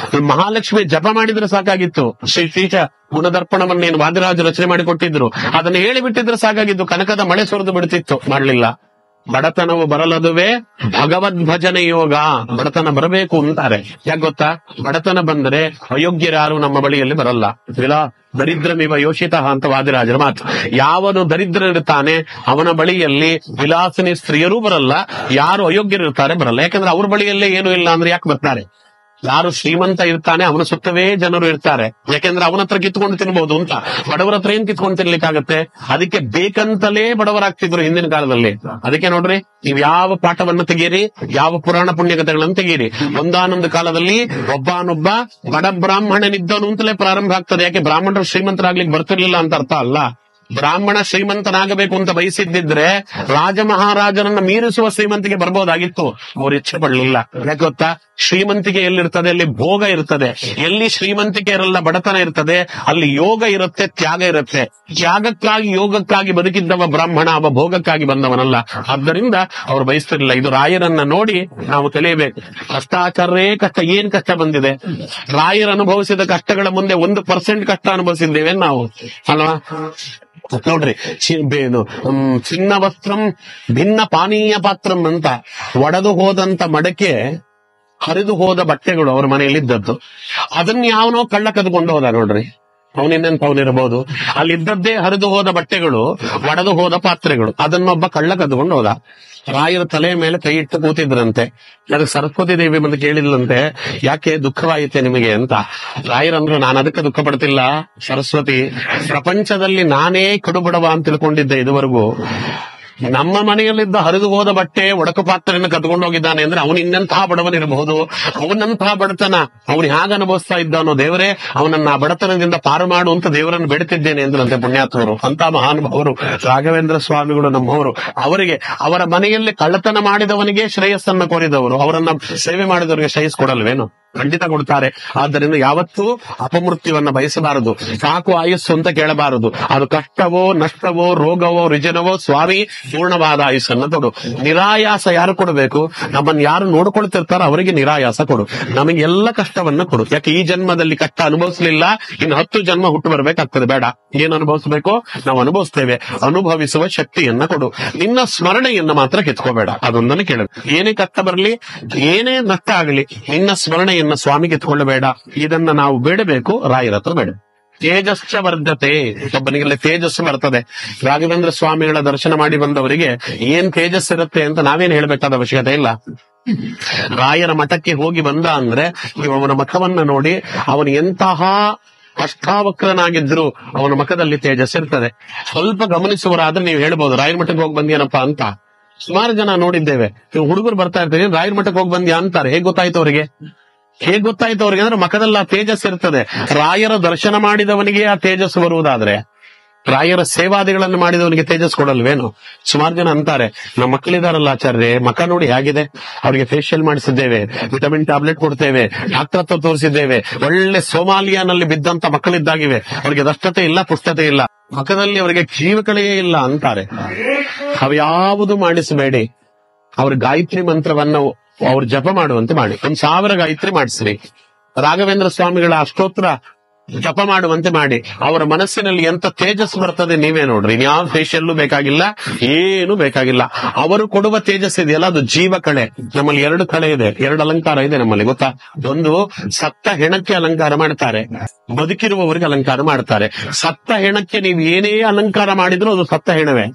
ಮಹಾಲಕ್ಷ್ಮಿ ಜಪ ಮಾಡಿದ್ರೆ ಸಾಕಾಗಿತ್ತು. ಶ್ರೀಶ ಗುಣದರ್ಪಣವನ್ನೇನು ವಾದಿರಾಜು ರಚನೆ ಮಾಡಿಕೊಟ್ಟಿದ್ರು, ಅದನ್ನ ಹೇಳಿಬಿಟ್ಟಿದ್ರೆ ಸಾಕಾಗಿದ್ದು. ಕನಕದ ಮಳೆ ಸುರಿದು ಬಿಡ್ತಿತ್ತು, ಮಾಡ್ಲಿಲ್ಲ. ಬಡತನವು ಬರಲದುವೆ ಭಗವದ್ ಭಜನೆ ಯೋಗ. ಬಡತನ ಬರಬೇಕು ಅಂತಾರೆ. ಯಾಕೆ ಗೊತ್ತಾ? ಬಡತನ ಬಂದರೆ ಅಯೋಗ್ಯರಾರು ನಮ್ಮ ಬಳಿಯಲ್ಲಿ ಬರಲ್ಲ. ದರಿದ್ರಮಿವ ಯೋಷಿತ ಅಂತ ವಾದಿರಾಜರ ಮಾತು. ಯಾವನು ದರಿದ್ರನಿರ್ತಾನೆ ಅವನ ಬಳಿಯಲ್ಲಿ ವಿಲಾಸಿನಿ ಸ್ತ್ರೀಯರೂ ಬರಲ್ಲ, ಯಾರು ಅಯೋಗ್ಯರಿರ್ತಾರೆ ಬರಲ್ಲ. ಯಾಕಂದ್ರೆ ಅವ್ರ ಬಳಿಯಲ್ಲೇ ಏನು ಇಲ್ಲ ಅಂದ್ರೆ ಯಾಕೆ ಬರ್ತಾರೆ? ಯಾರು ಶ್ರೀಮಂತ ಇರ್ತಾನೆ ಅವನ ಸುತ್ತವೇ ಜನರು ಇರ್ತಾರೆ. ಯಾಕೆಂದ್ರೆ ಅವನ ಹತ್ರ ಕಿತ್ಕೊಂಡು ತಿನ್ಬಹುದು ಅಂತ. ಬಡವರ ಹತ್ರ ಏನ್ ಕಿತ್ಕೊಂಡು ತಿನ್ಲಿಕ್ಕಾಗತ್ತೆ? ಅದಕ್ಕೆ ಬೇಕಂತಲೇ ಬಡವರಾಗ್ತಿದ್ರು ಹಿಂದಿನ ಕಾಲದಲ್ಲಿ. ಅದಕ್ಕೆ ನೋಡ್ರಿ, ನೀವ್ ಯಾವ ಪಾಠವನ್ನು ತೆಗೀರಿ, ಯಾವ ಪುರಾಣ ಪುಣ್ಯಕಥೆಗಳನ್ನು ತೆಗೀರಿ, ಒಂದಾನೊಂದು ಕಾಲದಲ್ಲಿ ಒಬ್ಬನೊಬ್ಬ ಬಡ ಬ್ರಾಹ್ಮಣನಿದ್ದನು ಅಂತಲೇ ಪ್ರಾರಂಭ ಆಗ್ತದೆ. ಯಾಕೆ? ಬ್ರಾಹ್ಮಣರು ಶ್ರೀಮಂತರಾಗ್ಲಿಕ್ಕೆ ಬರ್ತಿರ್ಲಿಲ್ಲ ಅಂತ ಅರ್ಥ ಅಲ್ಲ. ಬ್ರಾಹ್ಮಣ ಶ್ರೀಮಂತನಾಗಬೇಕು ಅಂತ ಬಯಸಿದ್ದಿದ್ರೆ ರಾಜ ಮಹಾರಾಜನನ್ನ ಮೀರಿಸುವ ಶ್ರೀಮಂತಿಗೆ ಬರ್ಬೋದಾಗಿತ್ತು. ಅವ್ರು ಇಚ್ಛೆ ಪಡಲಿಲ್ಲ. ಯಾಕೆ ಗೊತ್ತಾ? ಶ್ರೀಮಂತಿಕೆ ಎಲ್ಲಿರ್ತದೆ ಅಲ್ಲಿ ಭೋಗ ಇರ್ತದೆ. ಎಲ್ಲಿ ಶ್ರೀಮಂತಿಕೆ ಇರಲ್ಲ ಬಡತನ ಇರ್ತದೆ, ಅಲ್ಲಿ ಯೋಗ ಇರುತ್ತೆ, ತ್ಯಾಗ ಇರುತ್ತೆ. ತ್ಯಾಗಕ್ಕಾಗಿ ಯೋಗಕ್ಕಾಗಿ ಬದುಕಿದ್ದವ ಬ್ರಾಹ್ಮಣ, ಅವ ಭೋಗಕ್ಕಾಗಿ ಬಂದವನಲ್ಲ. ಆದ್ದರಿಂದ ಅವ್ರು ಬಯಸ್ತಿರ್ಲಿಲ್ಲ. ಇದು ರಾಯರನ್ನ ನೋಡಿ ನಾವು ತಿಳಿಯಬೇಕು. ಕಷ್ಟಾಚಾರೇ ಕಷ್ಟ. ಏನ್ ಕಷ್ಟ ಬಂದಿದೆ? ರಾಯರು ಅನುಭವಿಸಿದ ಕಷ್ಟಗಳ ಮುಂದೆ 1% ಕಷ್ಟ ಅನುಭವಿಸಿದ್ದೇವೆ ನಾವು ಅಲ್ವಾ? ನೋಡ್ರಿ, ಚಿನ್ನ ವಸ್ತ್ರಂ ಭಿನ್ನ ಪಾನೀಯ ಪಾತ್ರಂ ಅಂತ ಒಡೆದು ಹೋದಂತ ಮಡಕೆ, ಹರಿದು ಹೋದ ಬಟ್ಟೆಗಳು ಅವ್ರ ಮನೆಯಲ್ಲಿದ್ದದ್ದು. ಅದನ್ನ ಯಾವನೋ ಕಳ್ಳ ಕದ್ಕೊಂಡು ಹೋದ ನೋಡ್ರಿ. ಅವನಿರಬಹುದು. ಅಲ್ಲಿದ್ದದ್ದೇ ಹರಿದು ಹೋದ ಬಟ್ಟೆಗಳು, ಒಡೆದು ಹೋದ ಪಾತ್ರೆಗಳು. ಅದನ್ನೊಬ್ಬ ಕಳ್ಳ ಕದ್ಕೊಂಡು ಹೋದ. ರಾಯರ ತಲೆ ಮೇಲೆ ಕೈ ಇಟ್ಟು ಕೂತಿದ್ರಂತೆ. ಅದಕ್ಕೆ ಸರಸ್ವತಿ ದೇವಿ ಬಂದು ಕೇಳಿದ್ಲಂತೆ, ಯಾಕೆ ದುಃಖವಾಯಿತೆ ನಿಮಗೆ ಅಂತ. ರಾಯರಂದ್ರು, ನಾನು ಅದಕ್ಕೆ ದುಃಖ ಪಡ್ತಿಲ್ಲ ಸರಸ್ವತಿ, ಪ್ರಪಂಚದಲ್ಲಿ ನಾನೇ ಕಡುಬಡವ ಅಂತ ತಿಳ್ಕೊಂಡಿದ್ದೆ ಇದುವರೆಗೂ. ನಮ್ಮ ಮನೆಯಲ್ಲಿದ್ದ ಹರಿದು ಹೋದ ಬಟ್ಟೆ ಒಡಕು ಪಾತ್ರೆಯನ್ನು ಕದ್ಕೊಂಡು ಹೋಗಿದ್ದಾನೆ ಅಂದ್ರೆ ಅವನು ಇನ್ನಂತಹ ಬಡವನಿರಬಹುದು. ಅವನಂತಹ ಬಡತನ ಅವನು ಹೇಗೆ ಅನುಭವಿಸ್ತಾ ಇದ್ದಾನೋ ದೇವರೇ ಅವನನ್ನ ಬಡತನದಿಂದ ಪಾರು ಮಾಡು ಅಂತ ದೇವರನ್ನು ಬೇಡ್ತಿದ್ದೇನೆ ಎಂದ್ರಂತೆ ಪುಣ್ಯಾತ್ಮರು. ಅಂತ ಮಹಾನುಭಾವರು ರಾಘವೇಂದ್ರ ಸ್ವಾಮಿಗಳು ನಮ್ಮವರು. ಅವರಿಗೆ ಅವರ ಮನೆಯಲ್ಲಿ ಕಳ್ಳತನ ಮಾಡಿದವನಿಗೆ ಶ್ರೇಯಸ್ಸನ್ನು ಕೋರಿದವರು, ಅವರನ್ನ ಸೇವೆ ಮಾಡಿದವರಿಗೆ ಶ್ರೇಯಸ್ ಕೊಡಲ್ವೇನು? ಖಂಡಿತ ಕೊಡ್ತಾರೆ. ಆದ್ದರಿಂದ ಯಾವತ್ತೂ ಅಪಮೃತ್ಯುವನ್ನ ಬಯಸಬಾರದು. ಸಾಕು ಆಯುಸ್ಸು ಅಂತ ಕೇಳಬಾರದು. ಅದು ಕಷ್ಟವೋ ನಷ್ಟವೋ ರೋಗವೋ ರುಜಿನವೋ ಸ್ವಾಮಿ ಪೂರ್ಣವಾದ ಆಯುಸ್ಸನ್ನ ಕೊಡು. ನಿರಾಯಾಸ ಯಾರು ಕೊಡಬೇಕು? ನಮ್ಮನ್ನು ಯಾರು ನೋಡ್ಕೊಳ್ತಿರ್ತಾರೋ ಅವರಿಗೆ ನಿರಾಯಾಸ ಕೊಡು. ನಮಗೆ ಎಲ್ಲ ಕಷ್ಟವನ್ನ ಕೊಡು. ಯಾಕೆ? ಈ ಜನ್ಮದಲ್ಲಿ ಕಷ್ಟ ಅನುಭವಿಸಲಿಲ್ಲ, ಇನ್ನು 10 ಜನ್ಮ ಹುಟ್ಟು ಬರ್ಬೇಕಾಗ್ತದೆ. ಬೇಡ, ಏನು ಅನುಭವಿಸಬೇಕು ನಾವು ಅನುಭವಿಸ್ತೇವೆ. ಅನುಭವಿಸುವ ಶಕ್ತಿಯನ್ನ ಕೊಡು. ನಿನ್ನ ಸ್ಮರಣೆಯನ್ನ ಮಾತ್ರ ಕಿತ್ಕೋಬೇಡ. ಅದೊಂದನ್ನು ಕೇಳ. ಏನೇ ಕಷ್ಟ ಬರಲಿ, ಏನೇ ನಷ್ಟ ಆಗಲಿ, ನಿನ್ನ ಸ್ಮರಣೆಯನ್ನ ಸ್ವಾಮಿ ಕಿತ್ಕೊಳ್ಳಬೇಡ. ಇದನ್ನ ನಾವು ಬೇಡಬೇಕು, ರಾಯರ ಹತ್ರ ಬೇಡ. ತೇಜಸ್ಸ ವರ್ಧತೆ. ಒಬ್ಬನಿಗೆಲ್ಲ ತೇಜಸ್ಸು ಬರ್ತದೆ. ರಾಘವೇಂದ್ರ ಸ್ವಾಮಿಗಳ ದರ್ಶನ ಮಾಡಿ ಬಂದವರಿಗೆ ಏನ್ ತೇಜಸ್ಸಿರುತ್ತೆ ಅಂತ ನಾವೇನ್ ಹೇಳ್ಬೇಕಾದ ಅವಶ್ಯಕತೆ ಇಲ್ಲ. ರಾಯರ ಮಠಕ್ಕೆ ಹೋಗಿ ಬಂದ ಅಂದ್ರೆ ಅವನ ಮಠವನ್ನ ನೋಡಿ ಅವನು ಎಂತಹ ಅಷ್ಟಾವಕ್ರನಾಗಿದ್ರು ಅವನ ಮಠದಲ್ಲಿ ತೇಜಸ್ಸಿರ್ತದೆ. ಸ್ವಲ್ಪ ಗಮನಿಸುವರಾದ್ರೆ ನೀವು ಹೇಳ್ಬೋದು, ರಾಯರ ಮಠಕ್ಕೆ ಹೋಗಿ ಬಂದೇನಪ್ಪ ಅಂತ. ಸುಮಾರು ಜನ ನೋಡಿದ್ದೇವೆ, ಹುಡುಗರು ಬರ್ತಾ ಇರ್ತಾರೆ, ರಾಯರ ಮಠಕ್ಕೆ ಹೋಗಿ ಬಂದ್ಯಾ ಅಂತಾರೆ. ಹೇಗ್ ಗೊತ್ತಾಯ್ತು ಅವ್ರಿಗೆ? ಅಂದ್ರೆ ಮಖದಲ್ಲಿ ಆ ತೇಜಸ್ ಇರ್ತದೆ. ರಾಯರ ದರ್ಶನ ಮಾಡಿದವನಿಗೆ ಆ ತೇಜಸ್ಸು ಬರುವುದಾದ್ರೆ ರಾಯರ ಸೇವಾದಿಗಳನ್ನು ಮಾಡಿದವನಿಗೆ ತೇಜಸ್ ಕೊಡಲ್ವೇನು? ಸುಮಾರು ಜನ ಅಂತಾರೆ, ನಮ್ಮ ಮಕ್ಕಳಿದಾರಲ್ಲ ಆಚಾರ್ಯ, ಮಖ ನೋಡಿ ಹೇಗಿದೆ, ಅವರಿಗೆ ಫೇಶಿಯಲ್ ಮಾಡಿಸಿದ್ದೇವೆ, ವಿಟಮಿನ್ ಟ್ಯಾಬ್ಲೆಟ್ ಕೊಡ್ತೇವೆ, ಡಾಕ್ಟರ್ ಹತ್ರ ತೋರಿಸಿದ್ದೇವೆ, ಒಳ್ಳೆ ಸೋಮಾಲಿಯಾನಲ್ಲಿ ಬಿದ್ದಂತ ಮಕ್ಕಳಿದ್ದಾಗಿವೆ, ಅವರಿಗೆ ದಷ್ಟತೆ ಇಲ್ಲ, ಪುಷ್ಟತೆ ಇಲ್ಲ, ಮಖದಲ್ಲಿ ಅವರಿಗೆ ಜೀವಕಳೆಯೇ ಇಲ್ಲ ಅಂತಾರೆ. ಅವ್ಯಾವುದು ಮಾಡಿಸಬೇಡಿ. ಅವ್ರ ಗಾಯತ್ರಿ ಮಂತ್ರವನ್ನ ಅವ್ರು ಜಪ ಮಾಡುವಂತೆ ಮಾಡಿ. 1000 ಗಾಯತ್ರಿ ಮಾಡಿಸ್ರಿ. ರಾಘವೇಂದ್ರ ಸ್ವಾಮಿಗಳ ಅಷ್ಟೋತ್ರ ಜಪ ಮಾಡುವಂತೆ ಮಾಡಿ. ಅವರ ಮನಸ್ಸಿನಲ್ಲಿ ಎಂತ ತೇಜಸ್ ಬರ್ತದೆ ನೀವೇ ನೋಡ್ರಿ. ಯಾವ ಫೇಶಿಯಲ್ಲೂ ಬೇಕಾಗಿಲ್ಲ, ಏನು ಬೇಕಾಗಿಲ್ಲ. ಅವರು ಕೊಡುವ ತೇಜಸ್ ಇದೆಯಲ್ಲ, ಅದು ಜೀವ ಕಳೆ. ನಮ್ಮಲ್ಲಿ 2 ಕಳೆ ಇದೆ, 2 ಅಲಂಕಾರ ಇದೆ ನಮ್ಮಲ್ಲಿ, ಗೊತ್ತಾ? ಒಂದು ಸತ್ತ ಹೆಣಕ್ಕೆ ಅಲಂಕಾರ ಮಾಡ್ತಾರೆ, ಬದುಕಿರುವವರಿಗೆ ಅಲಂಕಾರ ಮಾಡ್ತಾರೆ. ಸತ್ತ ಹೆಣಕ್ಕೆ ನೀವು ಏನೇ ಅಲಂಕಾರ ಮಾಡಿದ್ರು ಅದು ಸತ್ತ ಹೆಣವೇ.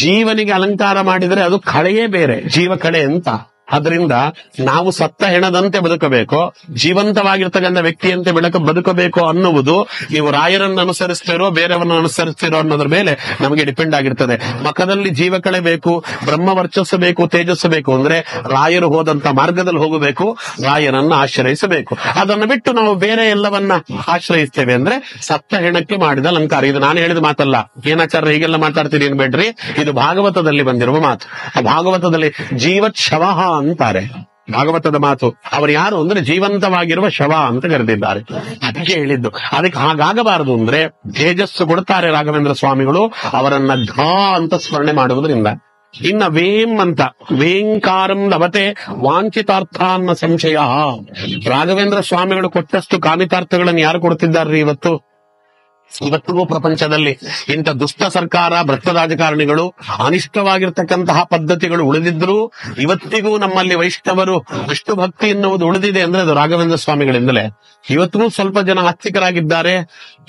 ಜೀವನಿಗೆ ಅಲಂಕಾರ ಮಾಡಿದ್ರೆ ಅದು ಕಳೆಯೇ ಬೇರೆ, ಜೀವ ಕಳೆ ಅಂತ. ಅದರಿಂದ ನಾವು ಸತ್ತ ಹೆಣದಂತೆ ಬದುಕಬೇಕು, ಜೀವಂತವಾಗಿರ್ತಕ್ಕಂಥ ವ್ಯಕ್ತಿಯಂತೆ ಬದುಕಬೇಕು ಅನ್ನುವುದು ನೀವು ರಾಯರನ್ನು ಅನುಸರಿಸ್ತಿರೋ ಬೇರೆಯವರನ್ನು ಅನುಸರಿಸ್ತಿರೋ ಅನ್ನೋದ್ರ ಮೇಲೆ ನಮಗೆ ಡಿಪೆಂಡ್ ಆಗಿರ್ತದೆ. ಮಖದಲ್ಲಿ ಜೀವಕಳೆ ಬೇಕು, ಬ್ರಹ್ಮ ವರ್ಚಸ್ಸು ಬೇಕು, ತೇಜಸ್ಸು ಬೇಕು ಅಂದ್ರೆ ರಾಯರು ಹೋದಂತ ಮಾರ್ಗದಲ್ಲಿ ಹೋಗಬೇಕು, ರಾಯರನ್ನ ಆಶ್ರಯಿಸಬೇಕು. ಅದನ್ನು ಬಿಟ್ಟು ನಾವು ಬೇರೆ ಎಲ್ಲವನ್ನ ಆಶ್ರಯಿಸ್ತೇವೆ ಅಂದ್ರೆ ಸತ್ತ ಹೆಣಕ್ಕೆ ಮಾಡಿದ ಅಲಂಕಾರ. ಇದು ನಾನು ಹೇಳಿದ ಮಾತಲ್ಲ, ಏನಾಚಾರ್ಯ ಹೀಗೆಲ್ಲ ಮಾತಾಡ್ತೀರಿ ಅನ್ಬೇಡ್ರಿ, ಇದು ಭಾಗವತದಲ್ಲಿ ಬಂದಿರುವ ಮಾತು. ಆ ಭಾಗವತದಲ್ಲಿ ಜೀವತ್ ಶವಃ ಅಂತಾರೆ, ಭಾಗವತದ ಮಾತು. ಅವರು ಯಾರು ಅಂದ್ರೆ ಜೀವಂತವಾಗಿರುವ ಶವ ಅಂತ ಕರೆದಿದ್ದಾರೆ. ಅದಕ್ಕೆ ಹೇಳಿದ್ದು. ಅದಕ್ಕೆ ಹಾಗಾಗಬಾರದು ಅಂದ್ರೆ ತೇಜಸ್ಸು ಕೊಡ್ತಾರೆ ರಾಘವೇಂದ್ರ ಸ್ವಾಮಿಗಳು, ಅವರನ್ನ ಘಾ ಅಂತ ಸ್ಮರಣೆ ಮಾಡುವುದರಿಂದ. ಇನ್ನ ವೇಂ ಅಂತ, ವೇಂಕಾರಂ ಲಭತೆ ವಾಂಛಿತಾರ್ಥಾನ್ನ ಸಂಶಯ. ರಾಘವೇಂದ್ರ ಸ್ವಾಮಿಗಳು ಕೊಟ್ಟಷ್ಟು ಕಾಮಿತಾರ್ಥಗಳನ್ನು ಯಾರು ಕೊಡ್ತಿದ್ದಾರ್ರಿ ಇವತ್ತು? ಇವತ್ತಿಗೂ ಪ್ರಪಂಚದಲ್ಲಿ ಇಂಥ ದುಷ್ಟ ಸರ್ಕಾರ, ಭ್ರಷ್ಟ ರಾಜಕಾರಣಿಗಳು, ಅನಿಷ್ಟವಾಗಿರ್ತಕ್ಕಂತಹ ಪದ್ಧತಿಗಳು ಉಳಿದಿದ್ರು ಇವತ್ತಿಗೂ ನಮ್ಮಲ್ಲಿ ವೈಷ್ಣವರು ವಿಷ್ಣು ಭಕ್ತಿ ಎನ್ನುವುದು ಉಳಿದಿದೆ ಅಂದ್ರೆ ಅದು ರಾಘವೇಂದ್ರ ಸ್ವಾಮಿಗಳಿಂದಲೇ. ಇವತ್ತಿಗೂ ಸ್ವಲ್ಪ ಜನ ಆಸ್ತಿಕರಾಗಿದ್ದಾರೆ,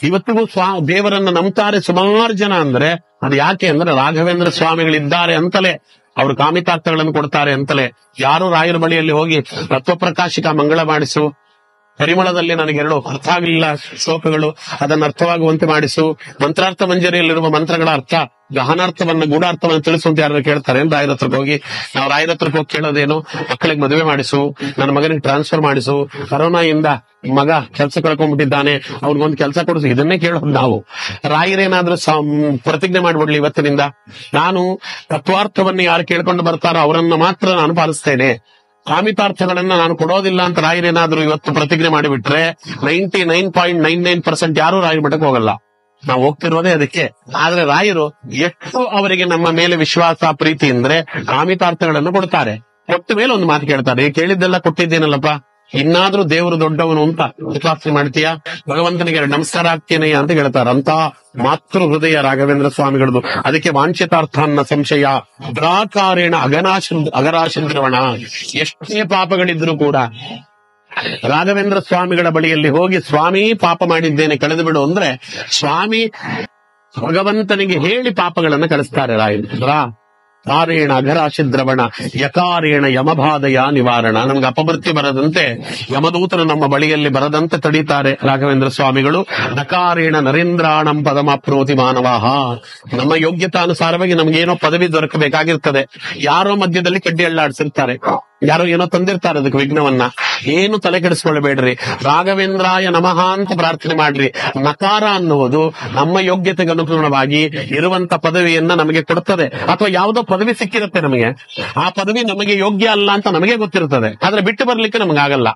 ಇವತ್ತಿಗೂ ದೇವರನ್ನ ನಂಬ್ತಾರೆ ಸುಮಾರು ಜನ. ಅಂದ್ರೆ ಅದು ಯಾಕೆ ಅಂದ್ರೆ ರಾಘವೇಂದ್ರ ಸ್ವಾಮಿಗಳಿದ್ದಾರೆ ಅಂತಲೇ, ಅವರು ಕಾಮಿತಾರ್ಥಗಳನ್ನು ಕೊಡ್ತಾರೆ ಅಂತಲೇ. ಯಾರು ರಾಯರ ಬಳಿಯಲ್ಲಿ ಹೋಗಿ ತತ್ವಪ್ರಕಾಶಿಕ ಮಂಗಳ ಮಾಡಿಸು, ಪರಿಮಳದಲ್ಲಿ ನನಗೆ 2 ಅರ್ಥ ಆಗಲಿಲ್ಲ ಶ್ಲೋಕಗಳು, ಅದನ್ನು ಅರ್ಥವಾಗುವಂತೆ ಮಾಡಿಸು, ಮಂತ್ರಾರ್ಥ ಮಂಜರಿಯಲ್ಲಿರುವ ಮಂತ್ರಗಳ ಅರ್ಥ, ಗಹನಾರ್ಥವನ್ನ ಗೂಢಾರ್ಥವನ್ನು ತಿಳಿಸುವಂತ ಯಾರು ಕೇಳ್ತಾರೆ ರಾಯರ ಹತ್ರಕ್ಕೆ ಹೋಗಿ. ನಾವು ರಾಯರ ಹತ್ರಕ್ಕೆ ಹೋಗಿ ಕೇಳೋದೇನು? ಮಕ್ಕಳಿಗೆ ಮದುವೆ ಮಾಡಿಸು, ನನ್ನ ಮಗನಿಗೆ ಟ್ರಾನ್ಸ್ಫರ್ ಮಾಡಿಸು, ಕರೋನಾಯಿಂದ ಮಗ ಕೆಲಸ ಕಳ್ಕೊಂಡ್ಬಿಟ್ಟಿದ್ದಾನೆ, ಅವ್ನಿಗೊಂದು ಕೆಲಸ ಕೊಡಿಸು, ಇದನ್ನೇ ಕೇಳೋದು ನಾವು. ರಾಯರೇನಾದ್ರೂ ಪ್ರತಿಜ್ಞೆ ಮಾಡ್ಬಿಡ್ಲಿ, ಇವತ್ತಿನಿಂದ ನಾನು ತತ್ವಾರ್ಥವನ್ನು ಯಾರು ಕೇಳ್ಕೊಂಡು ಬರ್ತಾರೋ ಅವರನ್ನ ಮಾತ್ರ ನಾನು ಪಾಲಿಸ್ತೇನೆ, ಕಾಮಿತಾರ್ಥಗಳನ್ನ ನಾನು ಕೊಡೋದಿಲ್ಲ ಅಂತ ರಾಯರೇನಾದ್ರೂ ಇವತ್ತು ಪ್ರತಿಜ್ಞೆ ಮಾಡಿಬಿಟ್ರೆ 99.99% ಯಾರು ರಾಯರ ಮಠಕ್ಕೆ ಹೋಗಲ್ಲ. ನಾವು ಹೋಗ್ತಿರೋದೇ ಅದಕ್ಕೆ. ಆದ್ರೆ ರಾಯರು ಎಷ್ಟು ಅವರಿಗೆ ನಮ್ಮ ಮೇಲೆ ವಿಶ್ವಾಸ ಪ್ರೀತಿ ಅಂದ್ರೆ ಕಾಮಿತಾರ್ಥಗಳನ್ನು ಕೊಡ್ತಾರೆ. ಕೊಟ್ಟ ಮೇಲೆ ಒಂದು ಮಾತು ಕೇಳ್ತಾರೆ, ಕೇಳಿದ್ದೆಲ್ಲ ಕೊಟ್ಟಿದ್ದೇನಲ್ಲಪ್ಪ, ಇನ್ನಾದ್ರೂ ದೇವರು ದೊಡ್ಡವನು ಅಂತ ವಿಶ್ವಾಸ ಮಾಡ್ತೀಯಾ, ಭಗವಂತನಿಗೆ ನಮಸ್ಕಾರ ಆಗ್ತೇನೆಯ ಅಂತ ಹೇಳ್ತಾರೆ. ಅಂತ ಮಾತೃ ಹೃದಯ ರಾಘವೇಂದ್ರ ಸ್ವಾಮಿಗಳದು. ಅದಕ್ಕೆ ವಾಂಛಿತಾರ್ಥಾನ್ನ ಸಂಶಯ ದ್ರಾಕಾರೇಣ ಅಗರಾಶಂದ್ರವಣ. ಎಷ್ಟೇ ಪಾಪಗಳಿದ್ರು ಕೂಡ ರಾಘವೇಂದ್ರ ಸ್ವಾಮಿಗಳ ಬಳಿಯಲ್ಲಿ ಹೋಗಿ ಸ್ವಾಮಿ ಪಾಪ ಮಾಡಿದ್ದೇನೆ ಕಳೆದು ಬಿಡು ಅಂದ್ರೆ ಸ್ವಾಮಿ ಭಗವಂತನಿಗೆ ಹೇಳಿ ಪಾಪಗಳನ್ನ ಕಳಿಸ್ತಾರೆ ರಾಯರು. ಕಾರೇಣ ಅಘರಾಶಿ ದ್ರವಣ ಯಕಾರೇಣ ಯಮಬಾಧಯ ನಿವಾರಣ. ನಮ್ಗೆ ಅಪಮೃತ್ಯು ಬರದಂತೆ, ಯಮದೂತರು ನಮ್ಮ ಬಳಿಯಲ್ಲಿ ಬರದಂತೆ ತಡೀತಾರೆ ರಾಘವೇಂದ್ರ ಸ್ವಾಮಿಗಳು. ನಕಾರೇಣ ನರೇಂದ್ರಾಣಂ ಪದಮಾಪ್ನೋತಿ ಮಾನವಾಹ. ನಮ್ಮ ಯೋಗ್ಯತಾನುಸಾರವಾಗಿ ನಮ್ಗೇನೋ ಪದವಿ ದೊರಕಬೇಕಾಗಿರ್ತದೆ, ಯಾರೋ ಮಧ್ಯದಲ್ಲಿ ಕಡ್ಡಿ ಅಳ್ಳಾಡ್ಸಿರ್ತಾರೆ, ಯಾರೋ ಏನೋ ತಂದಿರ್ತಾರೆ ಅದಕ್ಕೆ ವಿಘ್ನವನ್ನ. ಏನು ತಲೆ ಕೆಡಿಸ್ಕೊಳ್ಬೇಡ್ರಿ, ರಾಘವೇಂದ್ರಾಯ ನಮಃ ಅಂತ ಪ್ರಾರ್ಥನೆ ಮಾಡ್ರಿ. ನಕಾರ ಅನ್ನುವುದು ನಮ್ಮ ಯೋಗ್ಯತೆಗೆ ಅನುಗುಣವಾಗಿ ಇರುವಂತ ಪದವಿಯನ್ನ ನಮಗೆ ಕೊಡ್ತದೆ. ಅಥವಾ ಯಾವುದೋ ಪದವಿ ಸಿಕ್ಕಿರುತ್ತೆ ನಮಗೆ, ಆ ಪದವಿ ನಮಗೆ ಯೋಗ್ಯ ಅಲ್ಲ ಅಂತ ನಮಗೆ ಗೊತ್ತಿರ್ತದೆ, ಆದ್ರೆ ಬಿಟ್ಟು ಬರ್ಲಿಕ್ಕೆ ನಮಗಾಗಲ್ಲ.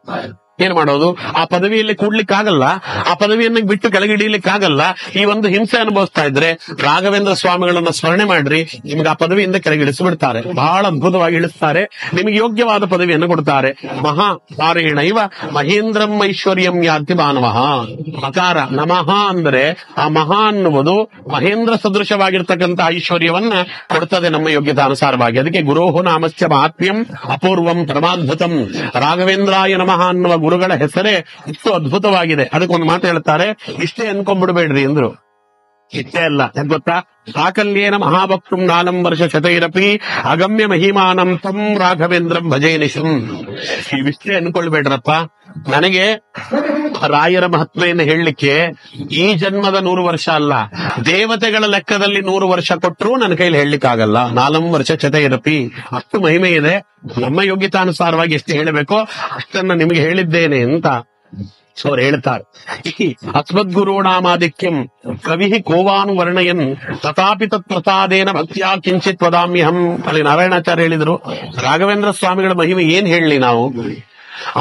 ಏನ್ ಮಾಡೋದು? ಆ ಪದವಿಯಲ್ಲಿ ಕೂಡ್ಲಿಕ್ಕಾಗಲ್ಲ, ಆ ಪದವಿಯನ್ನ ಬಿಟ್ಟು ಕೆಳಗಿಡಿಲಿಕ್ಕಾಗಲ್ಲ. ಈ ಒಂದು ಹಿಂಸೆ ಅನುಭವಿಸ್ತಾ ಇದ್ರೆ ರಾಘವೇಂದ್ರ ಸ್ವಾಮಿಗಳನ್ನ ಸ್ಮರಣೆ ಮಾಡ್ರಿ, ನಿಮ್ಗೆ ಆ ಪದವಿಯಿಂದ ಕೆಳಗಿಳಿಸಿಬಿಡ್ತಾರೆ, ಬಹಳ ಅದ್ಭುತವಾಗಿ ಇಳಿಸ್ತಾರೆ, ನಿಮಗೆ ಯೋಗ್ಯವಾದ ಪದವಿಯನ್ನು ಕೊಡ್ತಾರೆ. ಮಹಾ ಕಾರೇಣ ಇವ ಮಹೇಂದ್ರಂ ಐಶ್ವರ್ಯಂ ಯಾತಿ ಮಾನವಃ. ಮಕಾರ ನಮಃ ಅಂದ್ರೆ ಆ ಮಹಾ ಅನ್ನುವುದು ಮಹೇಂದ್ರ ಸದೃಶವಾಗಿರ್ತಕ್ಕಂಥ ಐಶ್ವರ್ಯವನ್ನ ಕೊಡ್ತದೆ ನಮ್ಮ ಯೋಗ್ಯತಾನುಸಾರವಾಗಿ. ಅದಕ್ಕೆ ಗುರೋಹು ನಾಮಸ್ಯ ಮಹಾತ್ಮ್ಯಂ ಅಪೂರ್ವಂ ಪರಮಾದ್ಭುತಂ. ರಾಘವೇಂದ್ರಾಯ ನಮಃ ಅನ್ನುವ ಗುರುಗಳ ಹೆಸರೇ ಇಷ್ಟು ಅದ್ಭುತವಾಗಿದೆ. ಅದಕ್ಕೊಂದು ಮಾತು ಹೇಳ್ತಾರೆ, ಇಷ್ಟೇ ಅನ್ಕೊಂಡ್ಬಿಡ್ಬೇಡ್ರಿ ಅಂದ್ರು. ಇಷ್ಟೇ ಅಲ್ಲ, ಗೊತ್ತಾ? ಸಾಕಲ್ಯೇನ ಮಹಾಭಕ್ತುಂ ನಾಲಂ ವರ್ಷ ಶತೈರಪಿ ಅಗಮ್ಯ ಮಹಿಮಾನಂ ತಂ ರಾಘವೇಂದ್ರಂ ಭಜೇನಿಶಂ. ಇವಿಷ್ಟೇ ಅನ್ಕೊಳ್ಬೇಡ್ರಪ್ಪ. ನನಗೆ ರಾಯರ ಮಹತ್ವೆಯನ್ನು ಹೇಳಲಿಕ್ಕೆ ಈ ಜನ್ಮದ 100 ವರ್ಷ ಅಲ್ಲ, ದೇವತೆಗಳ ಲೆಕ್ಕದಲ್ಲಿ 100 ವರ್ಷ ಕೊಟ್ಟರು ನನ್ನ ಕೈಲಿ ಹೇಳಲಿಕ್ಕಾಗಲ್ಲ. 4 ವರ್ಷ ಶತೈರಪಿ, ಅಷ್ಟು ಮಹಿಮೆ ಇದೆ. ನಮ್ಮ ಯೋಗ್ಯತಾನುಸಾರವಾಗಿ ಎಷ್ಟು ಹೇಳಬೇಕೋ ಅಷ್ಟನ್ನ ನಿಮಗೆ ಹೇಳಿದ್ದೇನೆ ಅಂತ ಅವ್ರು ಹೇಳ್ತಾರೆ. ಅಸ್ಮದ್ಗುರುಣಾಮಾಧಿಕ್ಯಂ ಕವಿ ಕೋವಾನು ವರ್ಣಯನ್ ತಥಾಪಿ ತತ್ ಪ್ರಸಾದೇನ ಭಕ್ತಿಯಾ ಕಿಂಚಿತ್ ವದಾಮ್ಯಹಂ. ಅಲ್ಲಿ ನಾರಾಯಣಾಚಾರ್ಯ ಹೇಳಿದ್ರು, ರಾಘವೇಂದ್ರ ಸ್ವಾಮಿಗಳ ಮಹಿಮೆ ಏನ್ ಹೇಳಲಿ ನಾವು?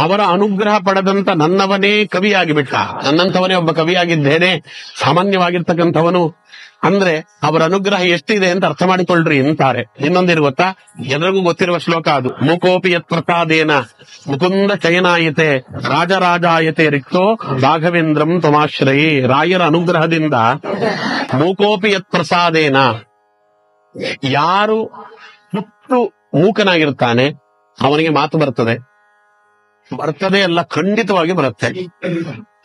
ಅವರ ಅನುಗ್ರಹ ಪಡೆದಂತ ನನ್ನವನೇ ಕವಿಯಾಗಿ ಬಿಟ್ಟ. ನನ್ನಂಥವನೇ ಒಬ್ಬ ಕವಿಯಾಗಿದ್ದೇನೆ, ಸಾಮಾನ್ಯವಾಗಿರ್ತಕ್ಕಂಥವನು ಅಂದ್ರೆ ಅವರ ಅನುಗ್ರಹ ಎಷ್ಟಿದೆ ಅಂತ ಅರ್ಥ ಮಾಡಿಕೊಳ್ಳ್ರಿ ಅಂತಾರೆ. ಇನ್ನೊಂದೇನು ಗೊತ್ತಾ, ಎಲ್ಲರಿಗೂ ಗೊತ್ತಿರುವ ಶ್ಲೋಕ ಅದು. ಮೂಕೋಪಿ ಯತ್ ಪ್ರಸಾದೇನ ಮುಕುಂದ ಶಯನಾಯತೆ ರಾಜರಾಜಾಯತೆ ರಿಕ್ತೋ ರಾಘವೇಂದ್ರಂ ತ್ವಮಾಶ್ರಯೇ. ರಾಯರ ಅನುಗ್ರಹದಿಂದ ಮೂಕೋಪಿ ಯತ್ ಪ್ರಸಾದೇನ, ಯಾರು ಹುಟ್ಟು ಮೂಕನಾಗಿರ್ತಾನೆ ಅವನಿಗೆ ಮಾತು ಬರ್ತದೆ ಅಲ್ಲ, ಖಂಡಿತವಾಗಿ ಬರುತ್ತೆ.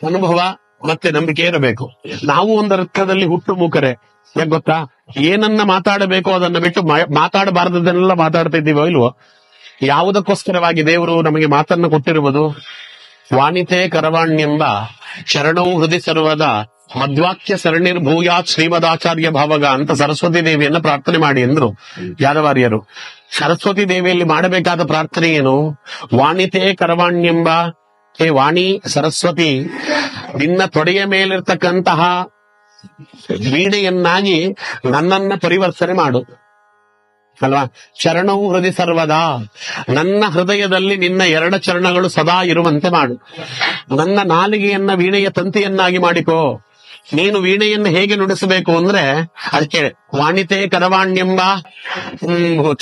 ಅನುಭವ ಮತ್ತೆ ನಂಬಿಕೆ ಇರಬೇಕು. ನಾವು ಒಂದು ಅರ್ಥದಲ್ಲಿ ಹುಟ್ಟು ಮೂಕರೆ. ಯಾಕೆ ಗೊತ್ತಾ, ಏನನ್ನ ಮಾತಾಡಬೇಕು ಅದನ್ನ ಬಿಟ್ಟು ಮಾತಾಡಬಾರದನ್ನೆಲ್ಲ ಮಾತಾಡ್ತಾ ಇದ್ದೀವೋ ಇಲ್ವೋ? ಯಾವುದಕ್ಕೋಸ್ಕರವಾಗಿ ದೇವರು ನಮಗೆ ಮಾತನ್ನು ಕೊಟ್ಟಿರುವುದು? ವಾಣಿತೆ ಕರವಾಣ್ಯೆಂಬ ಶರಣವು ಹೃದಯ ಸರ್ವದ ಮಧ್ವಾಕ್ಯ ಸರಣಿರ್ಭೂಯಾತ್ ಶ್ರೀಮದಾಚಾರ್ಯ ಭಾವಗ ಅಂತ ಸರಸ್ವತಿ ದೇವಿಯನ್ನ ಪ್ರಾರ್ಥನೆ ಮಾಡಿ ಎಂದ್ರು ಯಾದವಾರ್ಯರು. ಸರಸ್ವತಿ ದೇವಿಯಲ್ಲಿ ಮಾಡಬೇಕಾದ ಪ್ರಾರ್ಥನೆ ಏನು? ವಾಣಿತೆ ಕರವಾಣ್ಯೆಂಬ, ಹೇ ವಾಣಿ ಸರಸ್ವತಿ, ನಿನ್ನ ತೊಡೆಯ ಮೇಲಿರ್ತಕ್ಕಂತಹ ವೀಣೆಯನ್ನಾಗಿ ನನ್ನನ್ನ ಪರಿವರ್ತನೆ ಮಾಡು ಅಲ್ವಾ. ಚರಣವು ಹೃದಯ ಸರ್ವದಾ, ನನ್ನ ಹೃದಯದಲ್ಲಿ ನಿನ್ನ ಎರಡು ಚರಣಗಳು ಸದಾ ಇರುವಂತೆ ಮಾಡು. ನನ್ನ ನಾಲಿಗೆಯನ್ನ ವೀಣೆಯ ತಂತಿಯನ್ನಾಗಿ ಮಾಡಿಕೋ. ನೀನು ವೀಣೆಯನ್ನು ಹೇಗೆ ನುಡಿಸಬೇಕು ಅಂದ್ರೆ ಅದಕ್ಕೆ ವಾಣಿತೆ ಕರವಾಣ್ಯೆಂಬ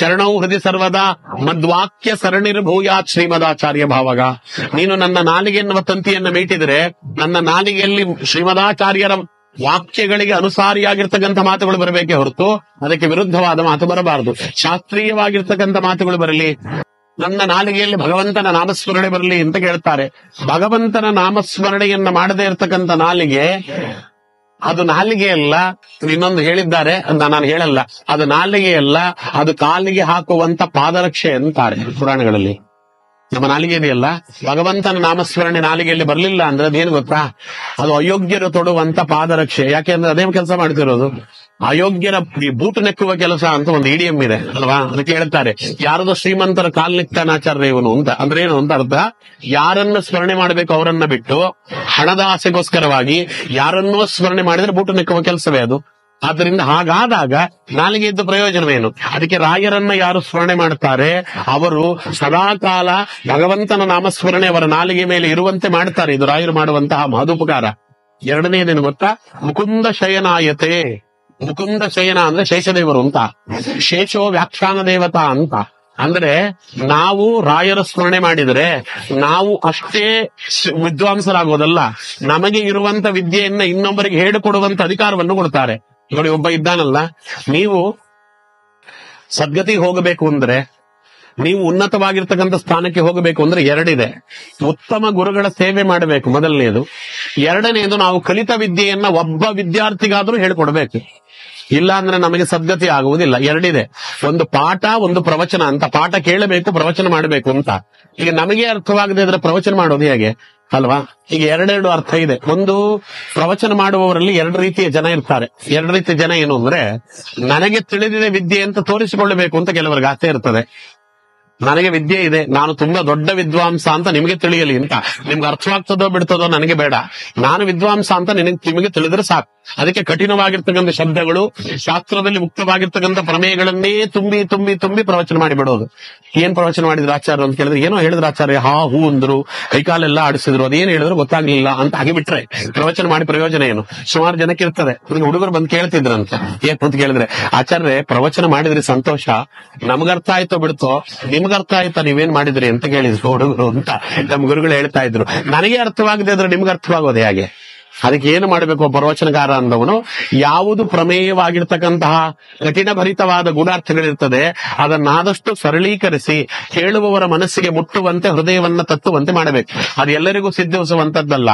ಚರಣವು ಹೃದಯ ಸರ್ವದಾ ಮಧ್ವಾಕ್ಯ ಸರಣಿರ್ಭೂಯಾತ್ ಶ್ರೀಮದಾಚಾರ್ಯ ಭಾವಗ. ನೀನು ನನ್ನ ನಾಲಿಗೆ ಎನ್ನುವ ತಂತಿಯನ್ನು ಮೀಟಿದ್ರೆ ನನ್ನ ನಾಲಿಗೆಯಲ್ಲಿ ಶ್ರೀಮದಾಚಾರ್ಯರ ವಾಕ್ಯಗಳಿಗೆ ಅನುಸಾರಿಯಾಗಿರ್ತಕ್ಕಂಥ ಮಾತುಗಳು ಬರಬೇಕೇ ಹೊರತು ಅದಕ್ಕೆ ವಿರುದ್ಧವಾದ ಮಾತು ಬರಬಾರದು. ಶಾಸ್ತ್ರೀಯವಾಗಿರ್ತಕ್ಕಂಥ ಮಾತುಗಳು ಬರಲಿ. ನನ್ನ ನಾಲಿಗೆಯಲ್ಲಿ ಭಗವಂತನ ನಾಮಸ್ಮರಣೆ ಬರಲಿ ಅಂತ ಕೇಳ್ತಾರೆ. ಭಗವಂತನ ನಾಮಸ್ಮರಣೆಯನ್ನ ಮಾಡದೇ ಇರತಕ್ಕಂಥ ನಾಲಿಗೆ ಅದು ನಾಲಿಗೆ ಅಲ್ಲ. ಇನ್ನೊಂದು ಹೇಳಿದ್ದಾರೆ ಅಂತ ನಾನು ಹೇಳಲ್ಲ, ಅದು ನಾಲಿಗೆ ಅಲ್ಲ, ಅದು ಕಾಲಿಗೆ ಹಾಕುವಂತ ಪಾದರಕ್ಷೆ ಅಂತಾರೆ ಪುರಾಣಗಳಲ್ಲಿ. ನಮ್ಮ ನಾಲಿಗೆ ಇದೆಯಲ್ಲ, ಭಗವಂತನ ನಾಮಸ್ಮರಣೆ ನಾಲಿಗೆಯಲ್ಲಿ ಬರ್ಲಿಲ್ಲ ಅಂದ್ರೆ ಅದೇನು ಗೊತ್ತಾ, ಅದು ಅಯೋಗ್ಯರು ತೊಡುವಂತ ಪಾದರಕ್ಷೆ. ಯಾಕೆಂದ್ರೆ ಅದೇ ಕೆಲಸ ಮಾಡ್ತಿರೋದು. ಅಯೋಗ್ಯರ ಬೂಟು ನೆಕ್ಕುವ ಕೆಲಸ ಅಂತ ಒಂದು ಇಡಿಯಂ ಇದೆ ಅಲ್ವಾ. ಅದಕ್ಕೆ ಹೇಳ್ತಾರೆ, ಯಾರದೋ ಶ್ರೀಮಂತರ ಕಾಲ್ ನಿಕ್ತಾನಾಚಾರ್ಯ ಇವನು ಅಂತ. ಅಂದ್ರೆ ಏನು ಅಂತ ಅರ್ಥ, ಯಾರನ್ನ ಸ್ಮರಣೆ ಮಾಡಬೇಕು ಅವರನ್ನ ಬಿಟ್ಟು ಹಣದ ಆಸೆಗೋಸ್ಕರವಾಗಿ ಯಾರನ್ನೋ ಸ್ಮರಣೆ ಮಾಡಿದ್ರೆ ಬೂಟು ನೆಕ್ಕುವ ಕೆಲಸವೇ ಅದು. ಆದ್ದರಿಂದ ಹಾಗಾದಾಗ ನಾಲಿಗೆ ಇದ್ದ ಪ್ರಯೋಜನವೇನು? ಅದಕ್ಕೆ ರಾಯರನ್ನ ಯಾರು ಸ್ಮರಣೆ ಮಾಡ್ತಾರೆ ಅವರು ಸದಾಕಾಲ ಭಗವಂತನ ನಾಮಸ್ಮರಣೆ ಅವರ ನಾಲಿಗೆ ಮೇಲೆ ಇರುವಂತೆ ಮಾಡ್ತಾರೆ. ಇದು ರಾಯರು ಮಾಡುವಂತಹ ಮಹದುಪಕಾರ. ಎರಡನೇದೇನು ಗೊತ್ತಾ, ಮುಕುಂದ ಶಯನಾಯತೆ. ಮುಕುಂದ ಶಯನ ಅಂದ್ರೆ ಶೇಷದೇವರು ಅಂತ, ಶೇಷೋ ವ್ಯಾಖ್ಯಾನ ದೇವತಾ ಅಂತ. ಅಂದ್ರೆ ನಾವು ರಾಯರ ಸ್ಮರಣೆ ಮಾಡಿದರೆ ನಾವು ಅಷ್ಟೇ ವಿದ್ವಾಂಸರಾಗೋದಲ್ಲ, ನಮಗೆ ಇರುವಂತ ವಿದ್ಯೆಯನ್ನ ಇನ್ನೊಬ್ಬರಿಗೆ ಹೇಳಿಕೊಡುವಂತ ಅಧಿಕಾರವನ್ನು ಕೊಡ್ತಾರೆ. ನೋಡಿ, ಒಬ್ಬ ಇದ್ದಾನಲ್ಲ, ನೀವು ಸದ್ಗತಿಗೆ ಹೋಗಬೇಕು ಅಂದ್ರೆ, ನೀವು ಉನ್ನತವಾಗಿರ್ತಕ್ಕಂಥ ಸ್ಥಾನಕ್ಕೆ ಹೋಗಬೇಕು ಅಂದ್ರೆ ಎರಡಿದೆ. ಉತ್ತಮ ಗುರುಗಳ ಸೇವೆ ಮಾಡಬೇಕು ಮೊದಲನೇದು. ಎರಡನೇದು ನಾವು ಕಲಿತ ವಿದ್ಯೆಯನ್ನ ಒಬ್ಬ ವಿದ್ಯಾರ್ಥಿಗಾದ್ರೂ ಹೇಳ್ಕೊಡ್ಬೇಕು. ಇಲ್ಲ ಅಂದ್ರೆ ನಮಗೆ ಸದ್ಗತಿ ಆಗುವುದಿಲ್ಲ. ಎರಡಿದೆ, ಒಂದು ಪಾಠ, ಒಂದು ಪ್ರವಚನ ಅಂತ. ಪಾಠ ಕೇಳಬೇಕು, ಪ್ರವಚನ ಮಾಡಬೇಕು ಅಂತ. ಈಗ ನಮಗೆ ಅರ್ಥವಾಗದೆ ಇದ್ರೆ ಪ್ರವಚನ ಮಾಡೋದು ಹೇಗೆ ಅಲ್ವಾ? ಈಗ ಎರಡೆರಡು ಅರ್ಥ ಇದೆ. ಒಂದು, ಪ್ರವಚನ ಮಾಡುವವರಲ್ಲಿ ಎರಡು ರೀತಿಯ ಜನ ಇರ್ತಾರೆ. ಎರಡು ರೀತಿಯ ಜನ ಏನು ಅಂದ್ರೆ, ನನಗೆ ತಿಳಿದಿದೆ ವಿದ್ಯೆ ಅಂತ ತೋರಿಸಿಕೊಳ್ಳಬೇಕು ಅಂತ ಕೆಲವರಿಗೆ ಆಸೆ ಇರ್ತದೆ. ನನಗೆ ವಿದ್ಯೆ ಇದೆ, ನಾನು ತುಂಬಾ ದೊಡ್ಡ ವಿದ್ವಾಂಸ ಅಂತ ನಿಮಗೆ ತಿಳಿಯಲಿ ಅಂತ. ನಿಮ್ಗೆ ಅರ್ಥವಾಗ್ತದೋ ಬಿಡ್ತದೋ ನನಗೆ ಬೇಡ, ನಾನು ವಿದ್ವಾಂಸ ಅಂತ ನಿಮಗೆ ತಿಳಿದ್ರೆ ಸಾಕು. ಅದಕ್ಕೆ ಕಠಿಣವಾಗಿರ್ತಕ್ಕಂಥ ಶಬ್ದಗಳು, ಶಾಸ್ತ್ರದಲ್ಲಿ ಮುಕ್ತವಾಗಿರ್ತಕ್ಕಂಥ ಪ್ರಮೇಯಗಳನ್ನೇ ತುಂಬಿ ತುಂಬಿ ತುಂಬಿ ಪ್ರವಚನ ಮಾಡಿಬಿಡೋದು. ಏನ್ ಪ್ರವಚನ ಮಾಡಿದ್ರು ಆಚಾರ್ಯ ಅಂತ ಕೇಳಿದ್ರೆ, ಏನೋ ಹೇಳಿದ್ರು ಆಚಾರ್ಯ, ಹಾ ಹೂ ಅಂದ್ರು, ಕೈಕಾಲೆಲ್ಲ ಆಡಿಸಿದ್ರು, ಅದೇನು ಹೇಳಿದ್ರು ಗೊತ್ತಾಗ್ಲಿಲ್ಲ ಅಂತ ಆಗಿಬಿಟ್ರೆ ಪ್ರವಚನ ಮಾಡಿ ಪ್ರಯೋಜನ ಏನು? ಸುಮಾರು ಜನಕ್ಕೆ ಇರ್ತದೆ. ಹುಡುಗರು ಬಂದು ಕೇಳ್ತಿದ್ರಂತ, ಏನ್ ಅಂತ ಕೇಳಿದ್ರೆ, ಆಚಾರ್ಯ ಪ್ರವಚನ ಮಾಡಿದ್ರಿ ಸಂತೋಷ, ನಮ್ಗರ್ಥ ಆಯ್ತೋ ಬಿಡ್ತೋ, ನಿಮ್ಗರ್ಥ ಆಯ್ತಾ ನೀವೇನ್ ಮಾಡಿದ್ರಿ ಅಂತ ಕೇಳಿದ್ರು ಹುಡುಗರು ಅಂತ ನಮ್ಮ ಗುರುಗಳು ಹೇಳ್ತಾ ಇದ್ರು. ನನಗೆ ಅರ್ಥವಾಗದೆ ಇದ್ರೆ ನಿಮ್ಗೆ ಅರ್ಥವಾಗೋದು ಹೇಗೆ? ಅದಕ್ಕೆ ಏನು ಮಾಡಬೇಕು? ಪ್ರವಚನಕಾರ ಅಂದವನು ಯಾವುದು ಪ್ರಮೇಯವಾಗಿರ್ತಕ್ಕಂತಹ ಕಠಿಣ ಭರಿತವಾದ ಗೂಢಾರ್ಥಗಳಿರ್ತದೆ ಅದನ್ನಾದಷ್ಟು ಸರಳೀಕರಿಸಿ ಕೇಳುವವರ ಮನಸ್ಸಿಗೆ ಮುಟ್ಟುವಂತೆ, ಹೃದಯವನ್ನ ತಟ್ಟುವಂತೆ ಮಾಡಬೇಕು. ಅದು ಎಲ್ಲರಿಗೂ ಸಿದ್ಧಿಸುವಂತದ್ದಲ್ಲ.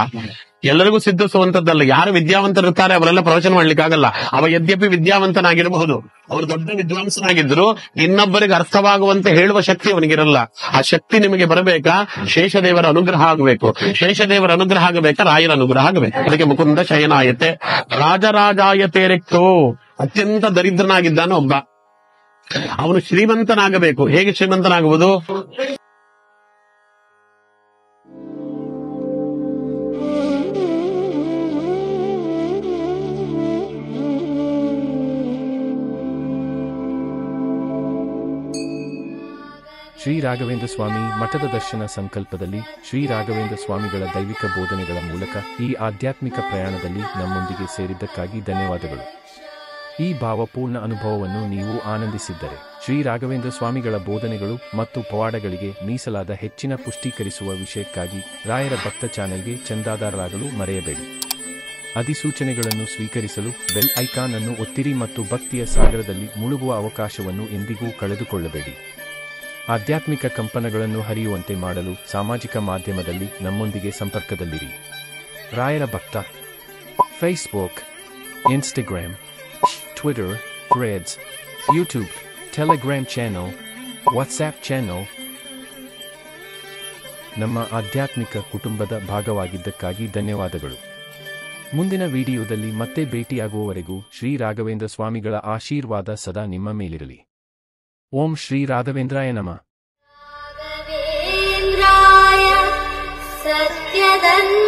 ಯಾರು ವಿದ್ಯಾವಂತರಿರ್ತಾರೆ ಅವರೆಲ್ಲ ಪ್ರವಚನ ಮಾಡ್ಲಿಕ್ಕಾಗಲ್ಲ. ಅವ ಯದ್ಯಪಿ ವಿದ್ಯಾವಂತನಾಗಿರಬಹುದು, ಅವರು ದೊಡ್ಡ ವಿದ್ವಾಂಸನಾಗಿದ್ರು ಇನ್ನೊಬ್ಬರಿಗೆ ಅರ್ಥವಾಗುವಂತೆ ಹೇಳುವ ಶಕ್ತಿ ಅವನಿಗಿರಲ್ಲ. ಆ ಶಕ್ತಿ ನಿಮಗೆ ಬರಬೇಕಾ? ಶೇಷದೇವರ ಅನುಗ್ರಹ ಆಗಬೇಕು. ಶೇಷದೇವರ ಅನುಗ್ರಹ ಆಗಬೇಕಾ? ರಾಯರ ಅನುಗ್ರಹ ಆಗಬೇಕು. ಅದಕ್ಕೆ ಮುಕುಂದ ಶಯನಾಯತೆ ರಾಜರಾಜಾಯತೆ ರಿಕ್ತೋ. ಅತ್ಯಂತ ದರಿದ್ರನಾಗಿದ್ದಾನೆ ಒಬ್ಬ, ಅವನು ಶ್ರೀಮಂತನಾಗಬೇಕು. ಹೇಗೆ ಶ್ರೀಮಂತನಾಗುವುದು?
ಶ್ರೀ ರಾಘವೇಂದ್ರ ಸ್ವಾಮಿ ಮಠದ ದರ್ಶನ ಸಂಕಲ್ಪದಲ್ಲಿ ಶ್ರೀ ರಾಘವೇಂದ್ರ ಸ್ವಾಮಿಗಳ ದೈವಿಕ ಬೋಧನೆಗಳ ಮೂಲಕ ಈ ಆಧ್ಯಾತ್ಮಿಕ ಪ್ರಯಾಣದಲ್ಲಿ ನಮ್ಮೊಂದಿಗೆ ಸೇರಿದ್ದಕ್ಕಾಗಿ ಧನ್ಯವಾದಗಳು. ಈ ಭಾವಪೂರ್ಣ ಅನುಭವವನ್ನು ನೀವು ಆನಂದಿಸಿದ್ದರೆ ಶ್ರೀ ರಾಘವೇಂದ್ರ ಸ್ವಾಮಿಗಳ ಬೋಧನೆಗಳು ಮತ್ತು ಪವಾಡಗಳಿಗೆ ಮೀಸಲಾದ ಹೆಚ್ಚಿನ ಪುಷ್ಟೀಕರಿಸುವ ವಿಷಯಕ್ಕಾಗಿ ರಾಯರ ಭಕ್ತ ಚಾನೆಲ್ಗೆ ಚಂದಾದಾರರಾಗಲು ಮರೆಯಬೇಡಿ. ಅಧಿಸೂಚನೆಗಳನ್ನು ಸ್ವೀಕರಿಸಲು ಬೆಲ್ ಐಕಾನ್ ಅನ್ನು ಒತ್ತಿರಿ ಮತ್ತು ಭಕ್ತಿಯ ಸಾಗರದಲ್ಲಿ ಮುಳುಗುವ ಅವಕಾಶವನ್ನು ಎಂದಿಗೂ ಕಳೆದುಕೊಳ್ಳಬೇಡಿ. ಆಧ್ಯಾತ್ಮಿಕ ಕಂಪನಗಳನ್ನು ಹರಿಯುವಂತೆ ಮಾಡಲು ಸಾಮಾಜಿಕ ಮಾಧ್ಯಮದಲ್ಲಿ ನಮ್ಮೊಂದಿಗೆ ಸಂಪರ್ಕದಲ್ಲಿರಿ. ರಾಯರ ಭಕ್ತ Facebook, Instagram, Twitter, Threads, YouTube, Telegram channel, WhatsApp channel. ನಮ್ಮ ಆಧ್ಯಾತ್ಮಿಕ ಕುಟುಂಬದ ಭಾಗವಾಗಿದ್ದಕ್ಕಾಗಿ ಧನ್ಯವಾದಗಳು. ಮುಂದಿನ ವಿಡಿಯೋದಲ್ಲಿ ಮತ್ತೆ ಭೇಟಿಯಾಗುವವರೆಗೂ ಶ್ರೀ ರಾಘವೇಂದ್ರ ಸ್ವಾಮಿಗಳ ಆಶೀರ್ವಾದ ಸದಾ ನಿಮ್ಮ ಮೇಲಿರಲಿ. ಓಂ ಶ್ರೀ ರಾಘವೇಂದ್ರಾಯ ನಮಃ.
ರಾಘವೇಂದ್ರಾಯ ಸತ್ಯದನ್